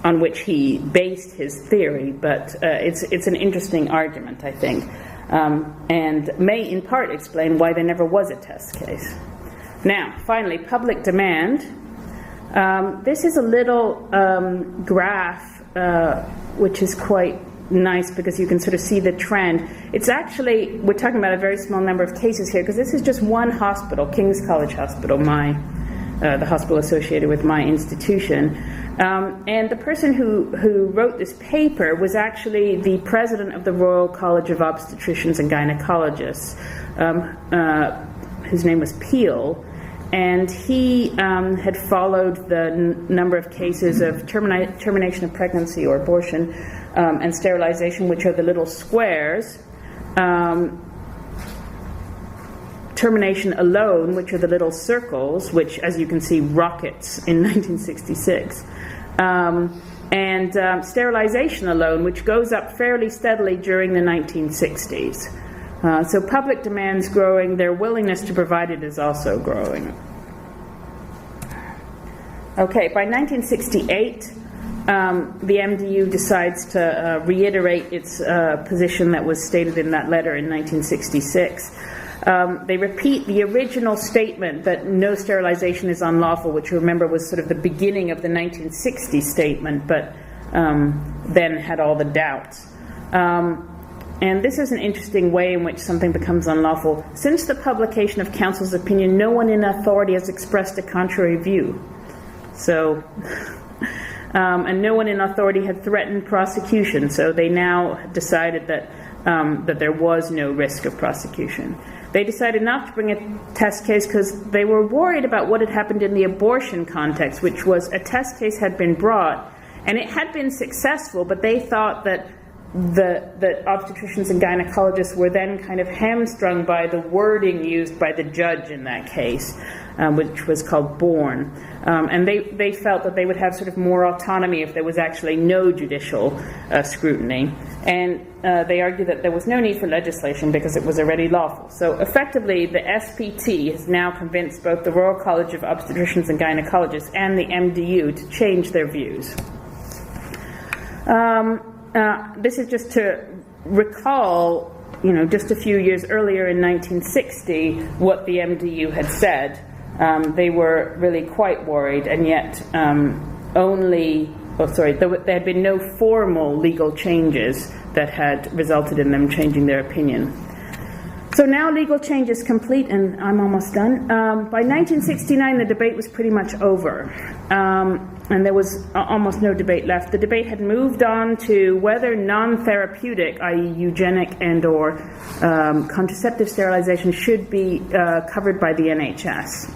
on which he based his theory, but it's an interesting argument, I think, and may in part explain why there never was a test case. Now, finally, public demand. This is a little graph which is quite nice because you can sort of see the trend. It's actually, we're talking about a very small number of cases here because this is just one hospital, King's College Hospital, the hospital associated with my institution. And the person who wrote this paper was actually the president of the Royal College of Obstetricians and Gynecologists, whose name was Peel. And he had followed the number of cases of termination of pregnancy or abortion and sterilization, which are the little squares, termination alone, which are the little circles, which, as you can see, rockets in 1966, and sterilization alone, which goes up fairly steadily during the 1960s. So public demand's growing, their willingness to provide it is also growing. Okay, by 1968, the MDU decides to reiterate its position that was stated in that letter in 1966. They repeat the original statement that no sterilization is unlawful, which, remember, was sort of the beginning of the 1960 statement, but then had all the doubts. And this is an interesting way in which something becomes unlawful. Since the publication of counsel's opinion, no one in authority has expressed a contrary view. So, and no one in authority had threatened prosecution. So they now decided that there was no risk of prosecution. They decided not to bring a test case because they were worried about what had happened in the abortion context, which was a test case had been brought, and it had been successful, but they thought that the obstetricians and gynecologists were then kind of hamstrung by the wording used by the judge in that case, which was called Bourne. And they felt that they would have sort of more autonomy if there was actually no judicial scrutiny. And they argued that there was no need for legislation because it was already lawful. So effectively, the SPT has now convinced both the Royal College of Obstetricians and Gynecologists and the MDU to change their views. This is just to recall, just a few years earlier in 1960, what the MDU had said. They were really quite worried, and yet there had been no formal legal changes that had resulted in them changing their opinion. So now legal change is complete, and I'm almost done. By 1969, the debate was pretty much over, and there was almost no debate left. The debate had moved on to whether non-therapeutic, i.e. eugenic and or contraceptive sterilization should be covered by the NHS.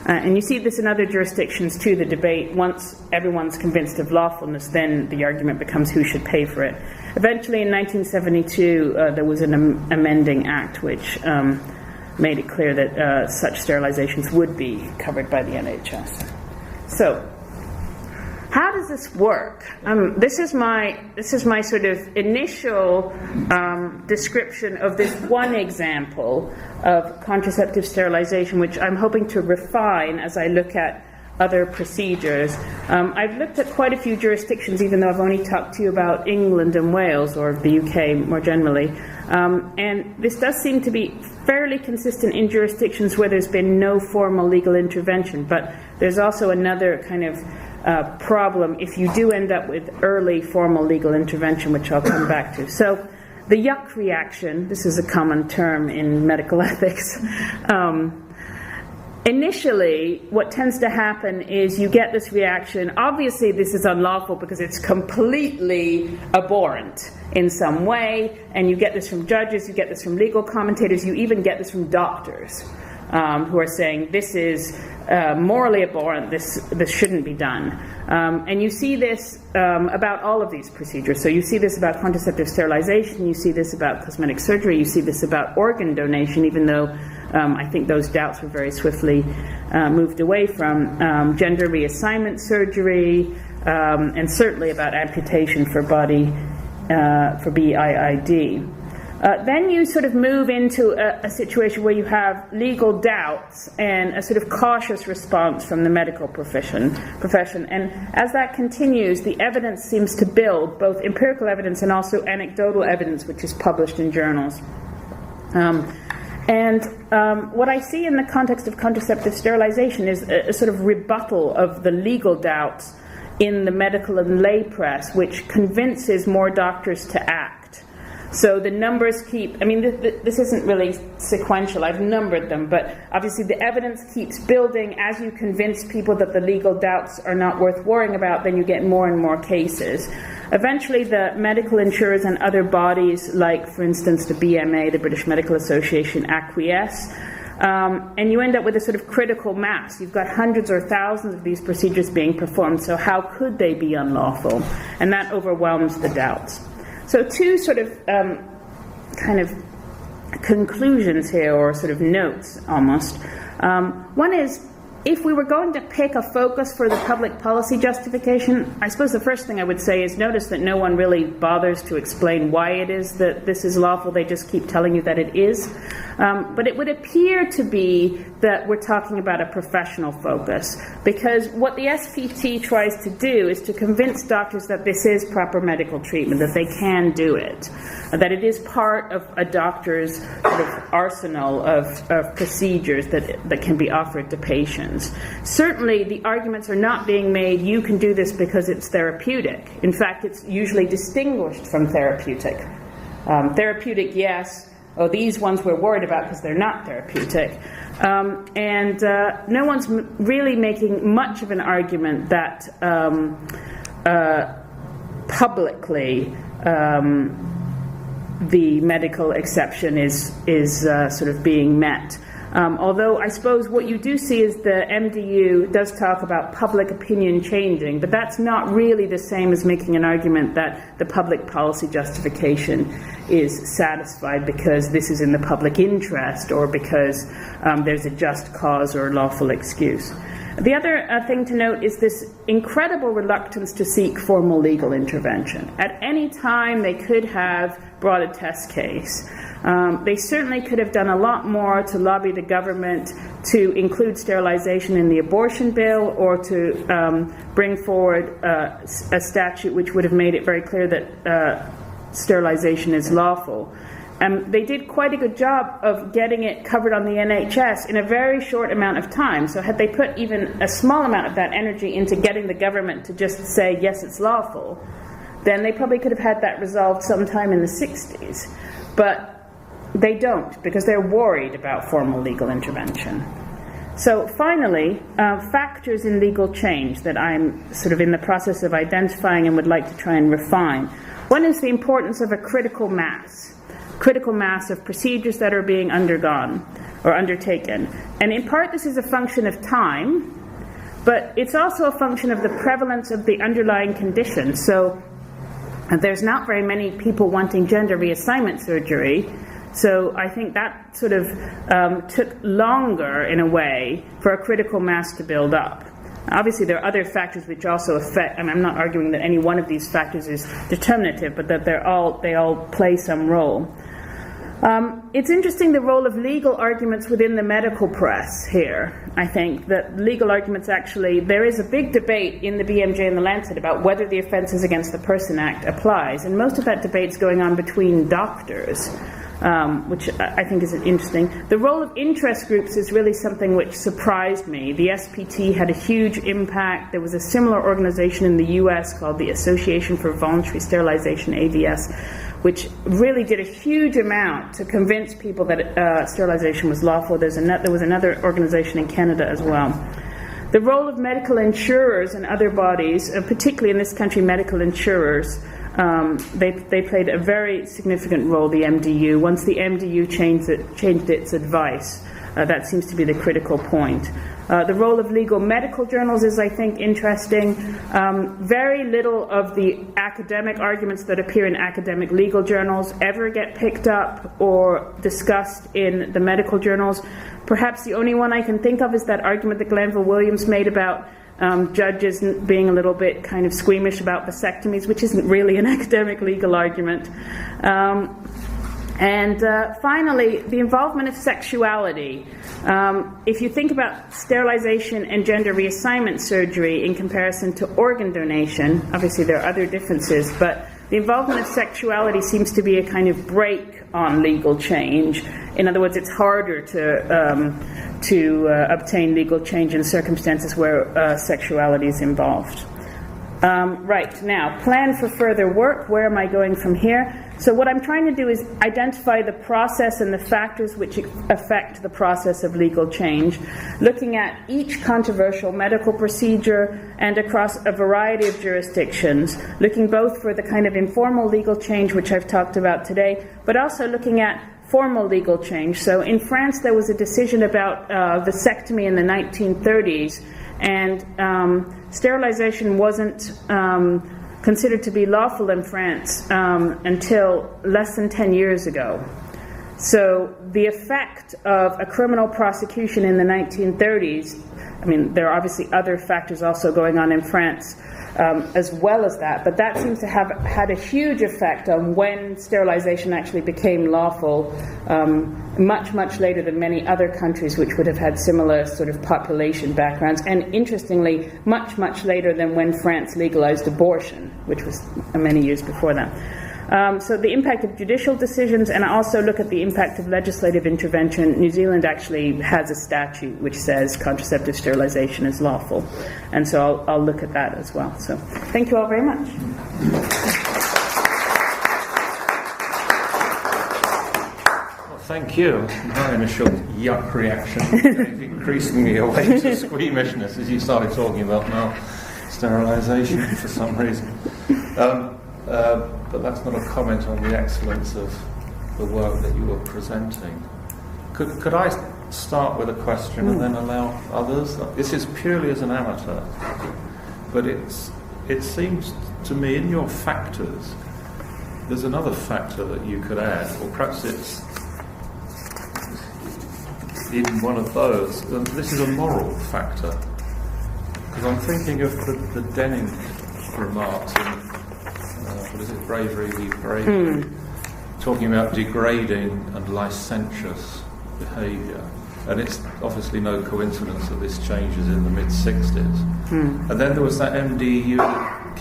And you see this in other jurisdictions too, the debate. Once everyone's convinced of lawfulness, then the argument becomes who should pay for it. Eventually in 1972, there was an amending act which made it clear that such sterilizations would be covered by the NHS. So, how does this work? This is my sort of initial description of this one example of contraceptive sterilization, which I'm hoping to refine as I look at other procedures. I've looked at quite a few jurisdictions, even though I've only talked to you about England and Wales, or the UK more generally. And this does seem to be fairly consistent in jurisdictions where there's been no formal legal intervention. But there's also another kind of problem if you do end up with early formal legal intervention, which I'll come back to. So the yuck reaction, this is a common term in medical ethics. Initially, what tends to happen is you get this reaction. Obviously, this is unlawful because it's completely abhorrent in some way, and you get this from judges, you get this from legal commentators, you even get this from doctors. who are saying this is morally abhorrent, this shouldn't be done. And you see this about all of these procedures. So you see this about contraceptive sterilization, you see this about cosmetic surgery, you see this about organ donation, even though I think those doubts were very swiftly moved away from gender reassignment surgery, and certainly about amputation for BIID. Then you sort of move into a situation where you have legal doubts and a sort of cautious response from the medical profession. And as that continues, the evidence seems to build, both empirical evidence and also anecdotal evidence, which is published in journals. What I see in the context of contraceptive sterilization is a sort of rebuttal of the legal doubts in the medical and lay press, which convinces more doctors to act. So the numbers keep, this isn't really sequential, I've numbered them, but obviously the evidence keeps building. As you convince people that the legal doubts are not worth worrying about, then you get more and more cases. Eventually the medical insurers and other bodies, like for instance the BMA, the British Medical Association, acquiesce. And you end up with a sort of critical mass. You've got hundreds or thousands of these procedures being performed, so how could they be unlawful? And that overwhelms the doubts. So two sort of kind of conclusions here, or sort of notes almost. One is, if we were going to pick a focus for the public policy justification, I suppose the first thing I would say is notice that no one really bothers to explain why it is that this is lawful. They just keep telling you that it is. But it would appear to be that we're talking about a professional focus, because what the SPT tries to do is to convince doctors that this is proper medical treatment, that they can do it, that it is part of a doctor's sort of arsenal of procedures that can be offered to patients. Certainly the arguments are not being made, you can do this because it's therapeutic. In fact, it's usually distinguished from therapeutic. Therapeutic, yes. Oh, these ones we're worried about because they're not therapeutic. And no one's really making much of an argument that publicly the medical exception is sort of being met. Although I suppose what you do see is the MDU does talk about public opinion changing, but that's not really the same as making an argument that the public policy justification is satisfied because this is in the public interest, or because there's a just cause or lawful excuse. The other thing to note is this incredible reluctance to seek formal legal intervention. At any time they could have brought a test case. They certainly could have done a lot more to lobby the government to include sterilization in the abortion bill, or to bring forward a statute which would have made it very clear that sterilization is lawful. They did quite a good job of getting it covered on the NHS in a very short amount of time. So had they put even a small amount of that energy into getting the government to just say, yes, it's lawful, then they probably could have had that resolved sometime in the 60s. But they don't, because they're worried about formal legal intervention. So finally, factors in legal change that I'm sort of in the process of identifying and would like to try and refine. One is the importance of a critical mass of procedures that are being undergone or undertaken. And in part this is a function of time, but it's also a function of the prevalence of the underlying condition. So there's not very many people wanting gender reassignment surgery, so I think that sort of took longer in a way for a critical mass to build up. Obviously there are other factors which also affect, and I'm not arguing that any one of these factors is determinative, but that they all play some role. It's interesting the role of legal arguments within the medical press here. I think that legal arguments actually, there is a big debate in the BMJ and the Lancet about whether the Offences Against the Person Act applies, and most of that debate's going on between doctors. Which I think is interesting. The role of interest groups is really something which surprised me. The SPT had a huge impact. There was a similar organization in the US called the Association for Voluntary Sterilization, AVS, which really did a huge amount to convince people that sterilization was lawful. There was another organization in Canada as well. The role of medical insurers and other bodies, particularly in this country, medical insurers, they played a very significant role, the MDU. Once the MDU changed its advice, That seems to be the critical point. The role of legal medical journals is, I think, interesting. Very little of the academic arguments that appear in academic legal journals ever get picked up or discussed in the medical journals. Perhaps the only one I can think of is that argument that Glanville Williams made about judges being a little bit kind of squeamish about vasectomies, which isn't really an academic legal argument. And finally, the involvement of sexuality. If you think about sterilization and gender reassignment surgery in comparison to organ donation, obviously there are other differences, but the involvement of sexuality seems to be a kind of brake on legal change. In other words, it's harder to obtain legal change in circumstances where sexuality is involved. Right, now, plan for further work. Where am I going from here? So what I'm trying to do is identify the process and the factors which affect the process of legal change, looking at each controversial medical procedure and across a variety of jurisdictions, looking both for the kind of informal legal change which I've talked about today, but also looking at formal legal change. So in France there was a decision about vasectomy in the 1930s, and sterilization wasn't considered to be lawful in France until less than 10 years ago. So the effect of a criminal prosecution in the 1930s, I mean, there are obviously other factors also going on in France as well as that, but that seems to have had a huge effect on when sterilization actually became lawful, much, much later than many other countries which would have had similar sort of population backgrounds, and interestingly, much, much later than when France legalized abortion, which was many years before that. So the impact of judicial decisions, and I also look at the impact of legislative intervention. New Zealand actually has a statute which says contraceptive sterilization is lawful, and so I'll look at that as well. So thank you all very much. Well, thank you. My initial yuck reaction gave increasingly away to squeamishness as you started talking about now sterilization for some reason. But that's not a comment on the excellence of the work that you were presenting. Could I start with a question and then allow others? This is purely as an amateur, but it seems to me in your factors, there's another factor that you could add, or perhaps it's in one of those. And this is a moral factor, because I'm thinking of the Denning remarks in what is it, Bravery v. Bravery, talking about degrading and licentious behaviour. And it's obviously no coincidence that this changes in the mid-60s. And then there was that MDU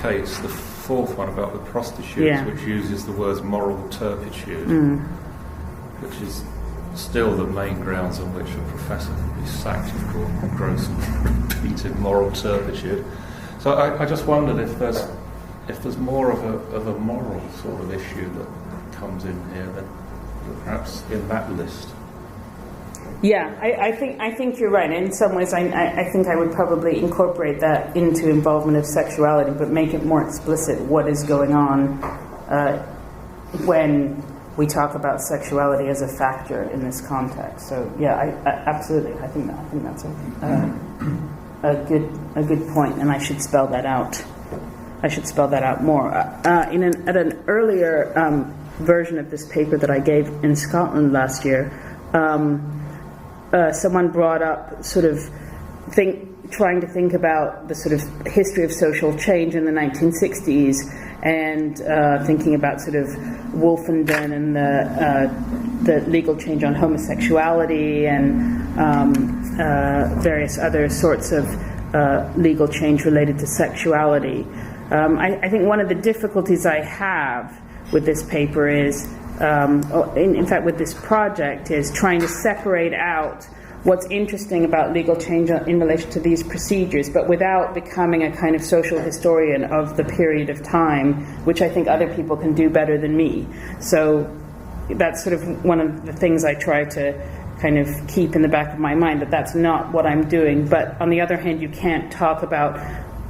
case, the fourth one about the prostitutes, which uses the words moral turpitude, which is still the main grounds on which a professor can be sacked for gross and repeated moral turpitude. So I just wondered if there's more of a moral sort of issue that comes in here than perhaps in that list. Yeah, I think you're right. In some ways, I think I would probably incorporate that into involvement of sexuality, but make it more explicit what is going on when we talk about sexuality as a factor in this context. So yeah, I absolutely. I think that's a good point, and I should spell that out. I should spell that out more. At an earlier version of this paper that I gave in Scotland last year, someone brought up sort of trying to think about the sort of history of social change in the 1960s, and thinking about sort of Wolfenden and the legal change on homosexuality and various other sorts of legal change related to sexuality. I think one of the difficulties I have with this paper is, in fact with this project, is trying to separate out what's interesting about legal change in relation to these procedures, but without becoming a kind of social historian of the period of time, which I think other people can do better than me. So that's sort of one of the things I try to kind of keep in the back of my mind, that that's not what I'm doing. But on the other hand, you can't talk about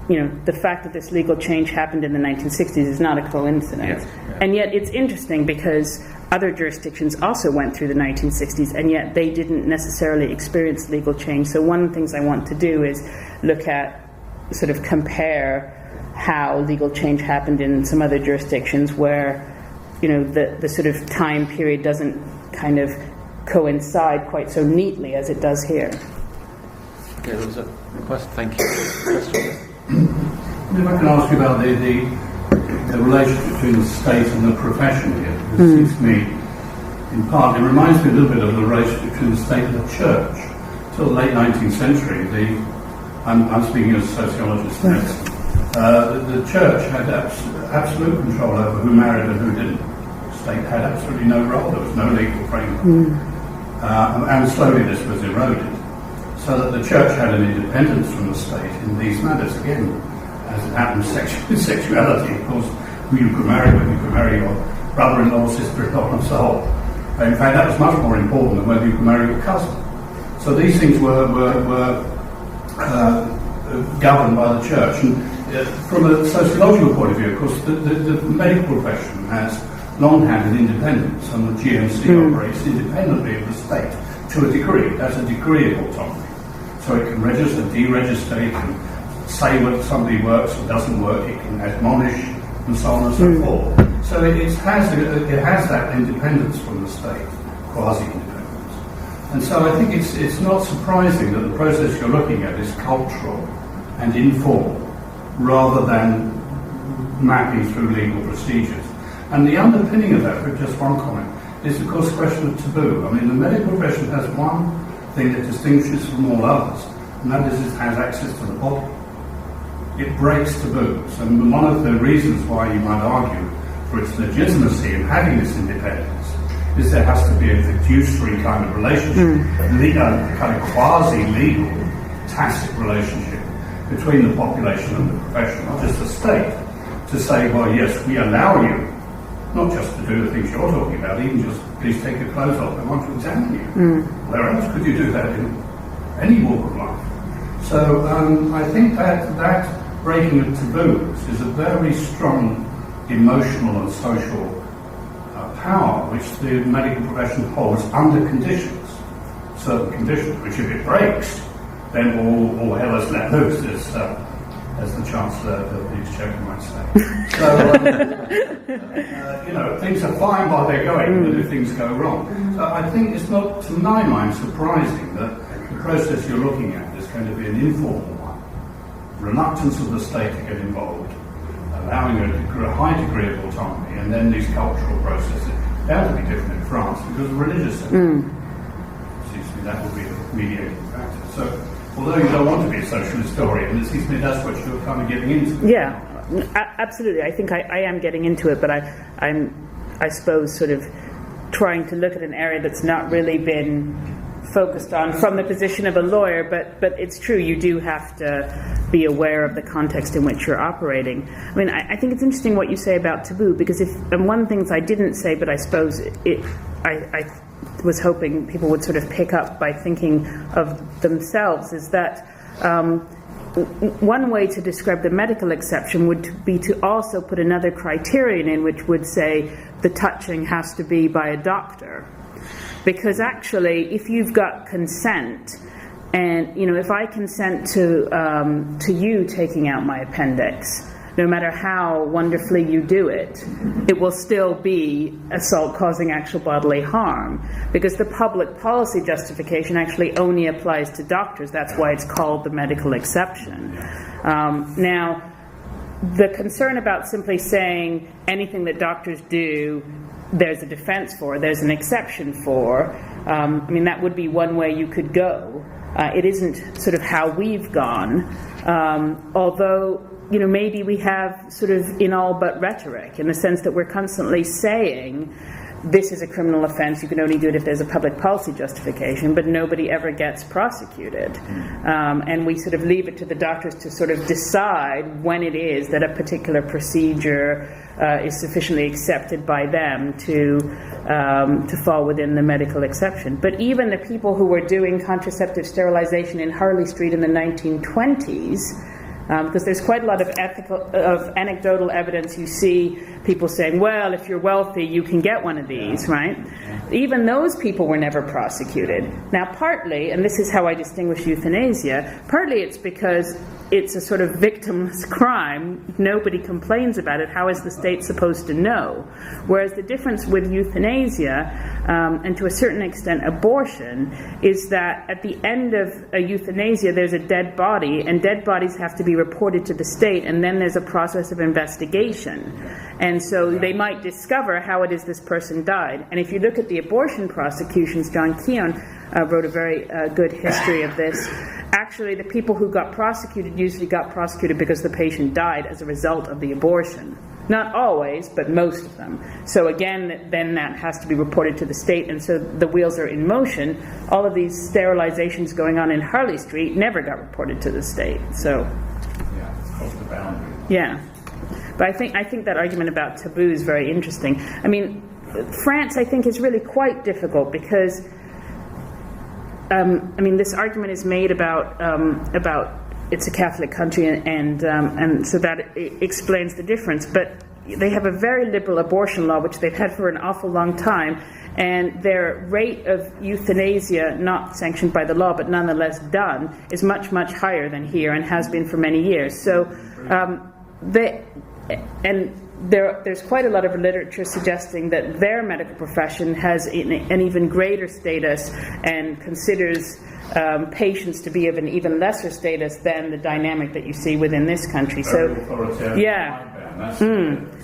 the fact that this legal change happened in the 1960s is not a coincidence. Yeah. And yet it's interesting because other jurisdictions also went through the 1960s, and yet they didn't necessarily experience legal change. So one of the things I want to do is look at, sort of compare how legal change happened in some other jurisdictions where, the sort of time period doesn't kind of coincide quite so neatly as it does here. Okay, there was a request. Thank you. Question? If I can ask you about the relationship between the state and the profession here, because it seems to me, in part, it reminds me a little bit of the relationship between the state and the church. Till the late 19th century, I'm speaking as a sociologist in medicine, the church had absolute control over who married and who didn't. The state had absolutely no role. There was no legal framework. And slowly this was eroded, so that the church had an independence from the state in these matters. Again, as it happens with sexuality, of course, who you could marry, whether you could marry your brother-in-law, sister-in-law, and so on. In fact, that was much more important than whether you could marry your cousin. So these things were governed by the church. And from a sociological point of view, of course, the medical profession has long had an independence, and the GMC operates independently of the state to a degree. That's a degree of autonomy. So it can register, deregister, it can say whether somebody works or doesn't work, it can admonish, and so on and so forth. So it has that independence from the state, quasi-independence. And so I think it's not surprising that the process you're looking at is cultural and informal, rather than mapping through legal procedures. And the underpinning of that, for just one comment, is of course the question of taboo. I mean, the medical profession has one thing that distinguishes from all others, and that is it has access to the body. It breaks taboos, and one of the reasons why you might argue for its legitimacy in having this independence is there has to be a fiduciary kind of relationship, a kind of quasi-legal, tacit relationship between the population and the profession, not just the state, to say, well, yes, we allow you not just to do the things you're talking about, even just please take your clothes off, I want to examine you. Where else could you do that in any walk of life? So I think that breaking of taboos is a very strong emotional and social power which the medical profession holds under conditions, certain conditions, which if it breaks, then all hell is let loose, as the Chancellor of the Exchequer might say. So, things are fine while they're going, but if things go wrong. So I think it's not, to my mind, surprising that the process you're looking at is going to be an informal one. Reluctance of the state to get involved, allowing a high degree of autonomy, and then these cultural processes. Bound to be different in France because of religious seems to me that would be a mediating factor. So, although you don't want to be a social historian, it seems to me that's what you're kind of getting into. Yeah, absolutely. I think I am getting into it, but I'm, I suppose, sort of trying to look at an area that's not really been focused on from the position of a lawyer, but it's true, you do have to be aware of the context in which you're operating. I mean, I think it's interesting what you say about taboo, because and one of the things I didn't say, but I suppose I was hoping people would sort of pick up by thinking of themselves, is that one way to describe the medical exception would be to also put another criterion in, which would say the touching has to be by a doctor. Because actually, if you've got consent, and if I consent to you taking out my appendix, no matter how wonderfully you do it, it will still be assault causing actual bodily harm, because the public policy justification actually only applies to doctors. That's why it's called the medical exception. Now, the concern about simply saying anything that doctors do, there's a defense for, there's an exception for, I mean, that would be one way you could go. It isn't sort of how we've gone, although maybe we have sort of in all but rhetoric, in the sense that we're constantly saying this is a criminal offense, you can only do it if there's a public policy justification, but nobody ever gets prosecuted. And we sort of leave it to the doctors to sort of decide when it is that a particular procedure is sufficiently accepted by them to fall within the medical exception. But even the people who were doing contraceptive sterilization in Harley Street in the 1920s, Because there's quite a lot of anecdotal evidence. You see people saying, well, if you're wealthy, you can get one of these, right? Even those people were never prosecuted. Now, partly, and this is how I distinguish euthanasia, partly it's because it's a sort of victimless crime. Nobody complains about it. How is the state supposed to know? Whereas the difference with euthanasia, and to a certain extent abortion, is that at the end of a euthanasia there's a dead body, and dead bodies have to be reported to the state, and then there's a process of investigation. And so they might discover how it is this person died. And if you look at the abortion prosecutions, John Keown wrote a very good history of this. Actually, the people who got prosecuted usually got prosecuted because the patient died as a result of the abortion. Not always, but most of them. So again, then that has to be reported to the state, and so the wheels are in motion. All of these sterilizations going on in Harley Street never got reported to the state. So, yeah, cross the boundary. Yeah, but I think that argument about taboo is very interesting. I mean, France, I think, is really quite difficult because, this argument is made about it's a Catholic country, and so that explains the difference. But they have a very liberal abortion law, which they've had for an awful long time, and their rate of euthanasia, not sanctioned by the law but nonetheless done, is much, much higher than here and has been for many years. So there's quite a lot of literature suggesting that their medical profession has an even greater status and considers patients to be of an even lesser status than the dynamic that you see within this country. So, yeah.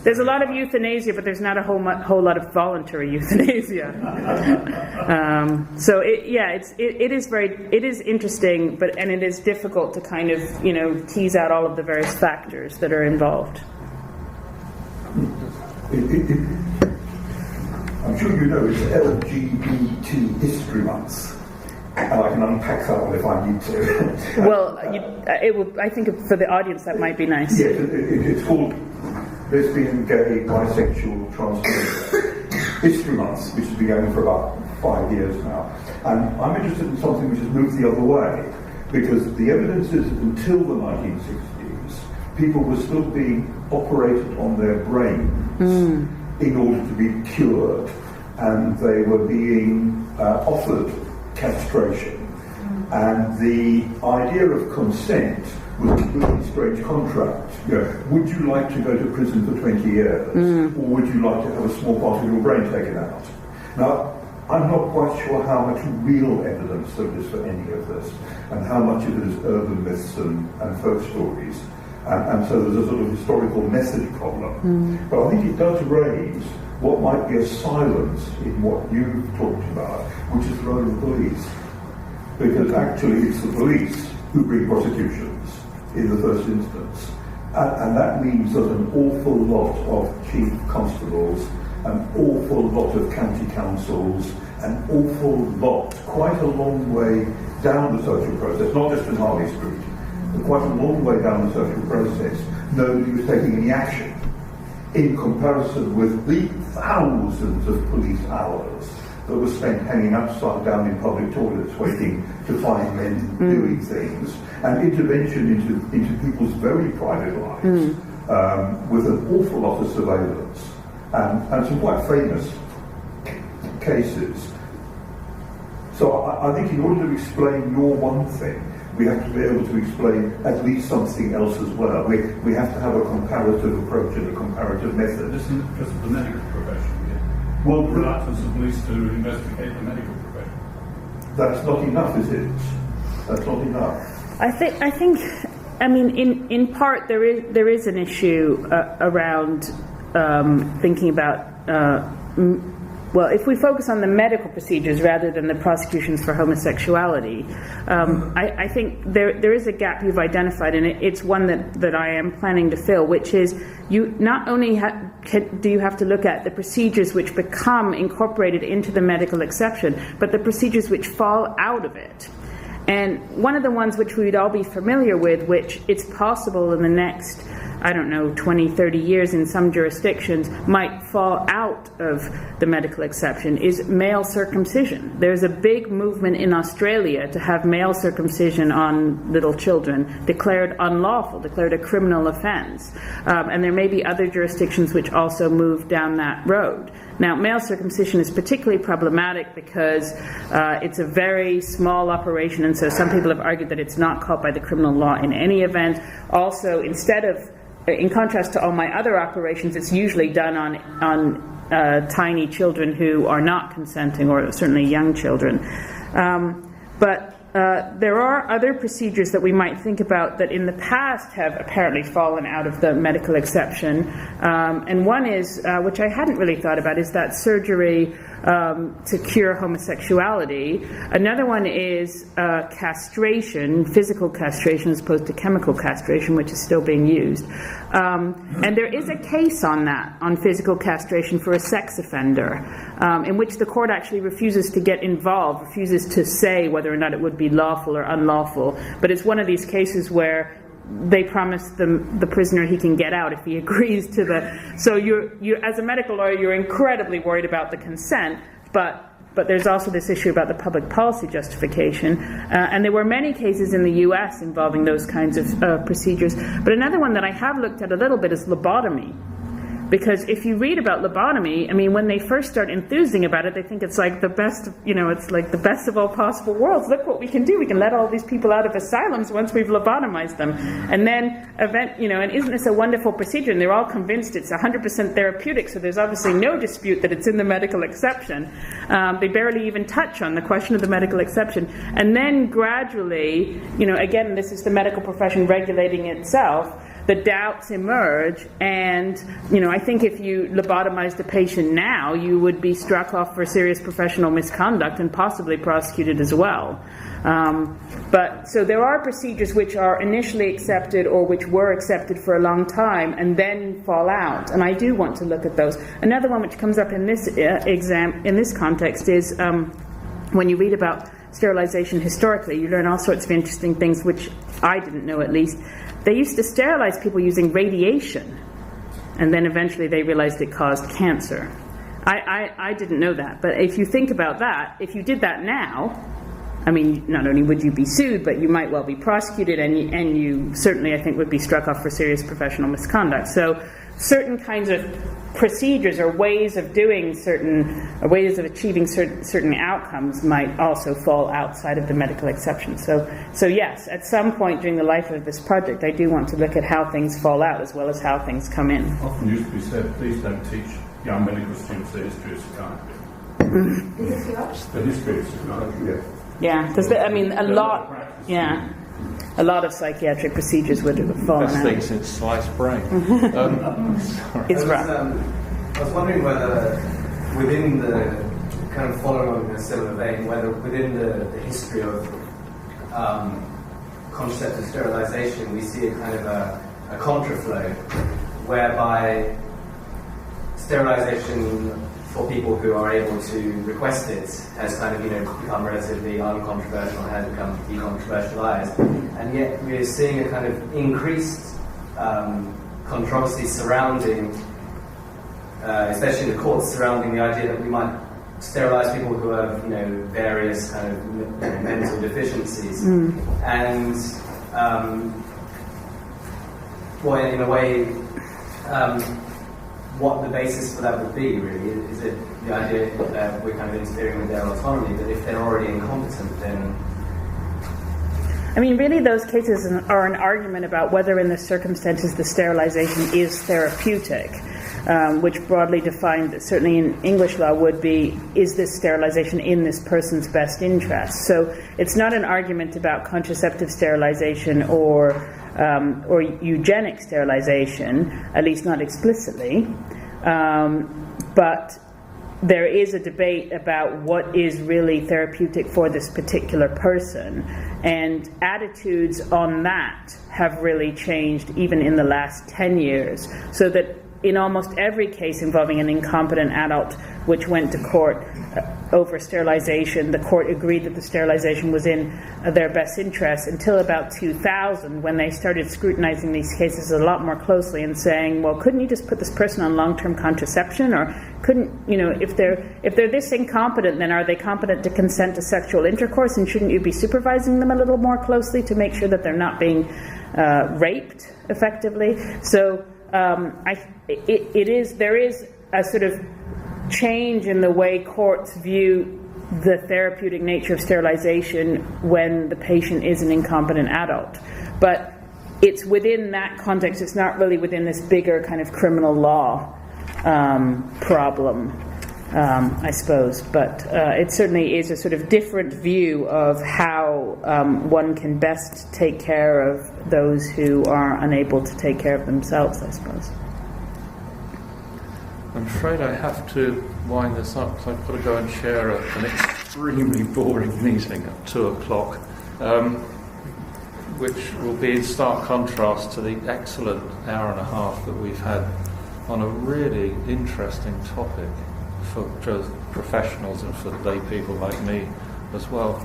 There's a lot of euthanasia, but there's not a whole lot of voluntary euthanasia. So it is interesting, and it is difficult to kind of tease out all of the various factors that are involved. I'm sure you know it's LGBT History Month, and I can unpack that one if I need to. Well, I think for the audience that might be nice. Yes, it's called Lesbian, Gay, Bisexual, Transgender History Month, which has been going for about 5 years now. And I'm interested in something which has moved the other way, because the evidence is that until the 1960s, people were still being operated on their brains in order to be cured, and they were being offered castration. And the idea of consent was a completely strange contract. Would you like to go to prison for 20 years, or would you like to have a small part of your brain taken out? Now, I'm not quite sure how much real evidence there is for any of this, and how much of it is urban myths and folk stories. And so there's a sort of historical message problem. But I think it does raise what might be a silence in what you've talked about, which is the role of the police. Because actually it's the police who bring prosecutions in the first instance. And that means that an awful lot of chief constables, an awful lot of county councils, an awful lot, quite a long way down the social process, not just in Harley Street, but quite a long way down the social process, nobody was taking any action in comparison with the thousands of police hours that were spent hanging upside down in public toilets waiting to find men doing things, and intervention into people's very private lives with an awful lot of surveillance and some quite famous cases. So I think in order to explain your one thing, we have to be able to explain at least something else as well. We have to have a comparative approach and a comparative method. This isn't just the medical profession. Well, the reluctance of police to investigate the medical profession. That's not enough, is it? That's not enough. I think. I mean, in part, there is an issue around thinking about. Well, if we focus on the medical procedures rather than the prosecutions for homosexuality, I think there is a gap you've identified, and it's one that I am planning to fill, which is you not only do you have to look at the procedures which become incorporated into the medical exception, but the procedures which fall out of it. And one of the ones which we would all be familiar with, which it's possible in the next I don't know, 20, 30 years in some jurisdictions might fall out of the medical exception is male circumcision. There's a big movement in Australia to have male circumcision on little children declared unlawful, declared a criminal offense. And there may be other jurisdictions which also move down that road. Now, male circumcision is particularly problematic because it's a very small operation, and so some people have argued that it's not caught by the criminal law in any event. Also, in contrast to all my other operations, it's usually done on tiny children who are not consenting, or certainly young children. But there are other procedures that we might think about that in the past have apparently fallen out of the medical exception. And one is, which I hadn't really thought about, is that surgery to cure homosexuality. Another one is castration, physical castration as opposed to chemical castration, which is still being used. And there is a case on that, on physical castration for a sex offender, in which the court actually refuses to get involved, refuses to say whether or not it would be lawful or unlawful. But it's one of these cases where they promise the prisoner he can get out if he agrees to the... So you as a medical lawyer, you're incredibly worried about the consent, but there's also this issue about the public policy justification. And there were many cases in the US involving those kinds of procedures. But another one that I have looked at a little bit is lobotomy. Because if you read about lobotomy, I mean, when they first start enthusing about it, they think it's like the best, it's like the best of all possible worlds. Look what we can do. We can let all these people out of asylums once we've lobotomized them. And then, and isn't this a wonderful procedure? And they're all convinced it's 100% therapeutic, so there's obviously no dispute that it's in the medical exception. They barely even touch on the question of the medical exception. And then gradually, again, this is the medical profession regulating itself, the doubts emerge, and I think if you lobotomized a patient now, you would be struck off for serious professional misconduct and possibly prosecuted as well. But so there are procedures which are initially accepted or which were accepted for a long time and then fall out, and I do want to look at those. Another one which comes up in this in this context is when you read about sterilization historically, you learn all sorts of interesting things which I didn't know, at least. They used to sterilize people using radiation, and then eventually they realized it caused cancer. I didn't know that, but if you think about that, if you did that now, I mean, not only would you be sued, but you might well be prosecuted, and you certainly, I think, would be struck off for serious professional misconduct. So certain kinds of procedures or ways of doing ways of achieving certain outcomes might also fall outside of the medical exception. So yes, at some point during the life of this project, I do want to look at how things fall out as well as how things come in. Often used to be said, please don't teach young medical students the history of psychiatry. The history of psychiatry. Yeah, because a lot of psychiatric procedures would have fallen out. Best thing since sliced brain. It's right. I was wondering whether within the, kind of following on in a similar vein, whether within the history of contraceptive sterilisation we see a kind of a contraflow whereby sterilisation for people who are able to request it has kind of become relatively uncontroversial and has become decontroversialized, and yet we're seeing a kind of increased controversy surrounding, especially in the courts, surrounding the idea that we might sterilize people who have various kind of mental deficiencies, and well, in a way. What the basis for that would be, really? Is it the idea that we're kind of interfering with their autonomy, that if they're already incompetent, then... I mean, really those cases are an argument about whether in the circumstances the sterilization is therapeutic, which broadly defined, certainly in English law, would be, is this sterilization in this person's best interest? So it's not an argument about contraceptive sterilization or eugenic sterilization, at least not explicitly, but there is a debate about what is really therapeutic for this particular person, and attitudes on that have really changed even in the last 10 years, so that in almost every case involving an incompetent adult which went to court over sterilisation, the court agreed that the sterilisation was in their best interest until about 2000, when they started scrutinising these cases a lot more closely and saying, well, couldn't you just put this person on long-term contraception? Or couldn't, if they're this incompetent, then are they competent to consent to sexual intercourse, and shouldn't you be supervising them a little more closely to make sure that they're not being raped effectively? So there is a sort of change in the way courts view the therapeutic nature of sterilisation when the patient is an incompetent adult. But it's within that context, it's not really within this bigger kind of criminal law problem, I suppose. But it certainly is a sort of different view of how one can best take care of those who are unable to take care of themselves, I suppose. I'm afraid I have to wind this up because I've got to go and chair an extremely boring meeting at 2:00, which will be in stark contrast to the excellent hour and a half that we've had on a really interesting topic for both professionals and for lay people like me as well.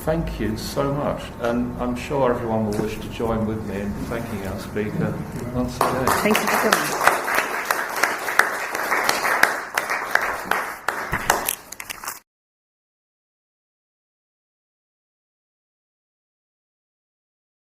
Thank you so much, and I'm sure everyone will wish to join with me in thanking our speaker once again. Thank you so much.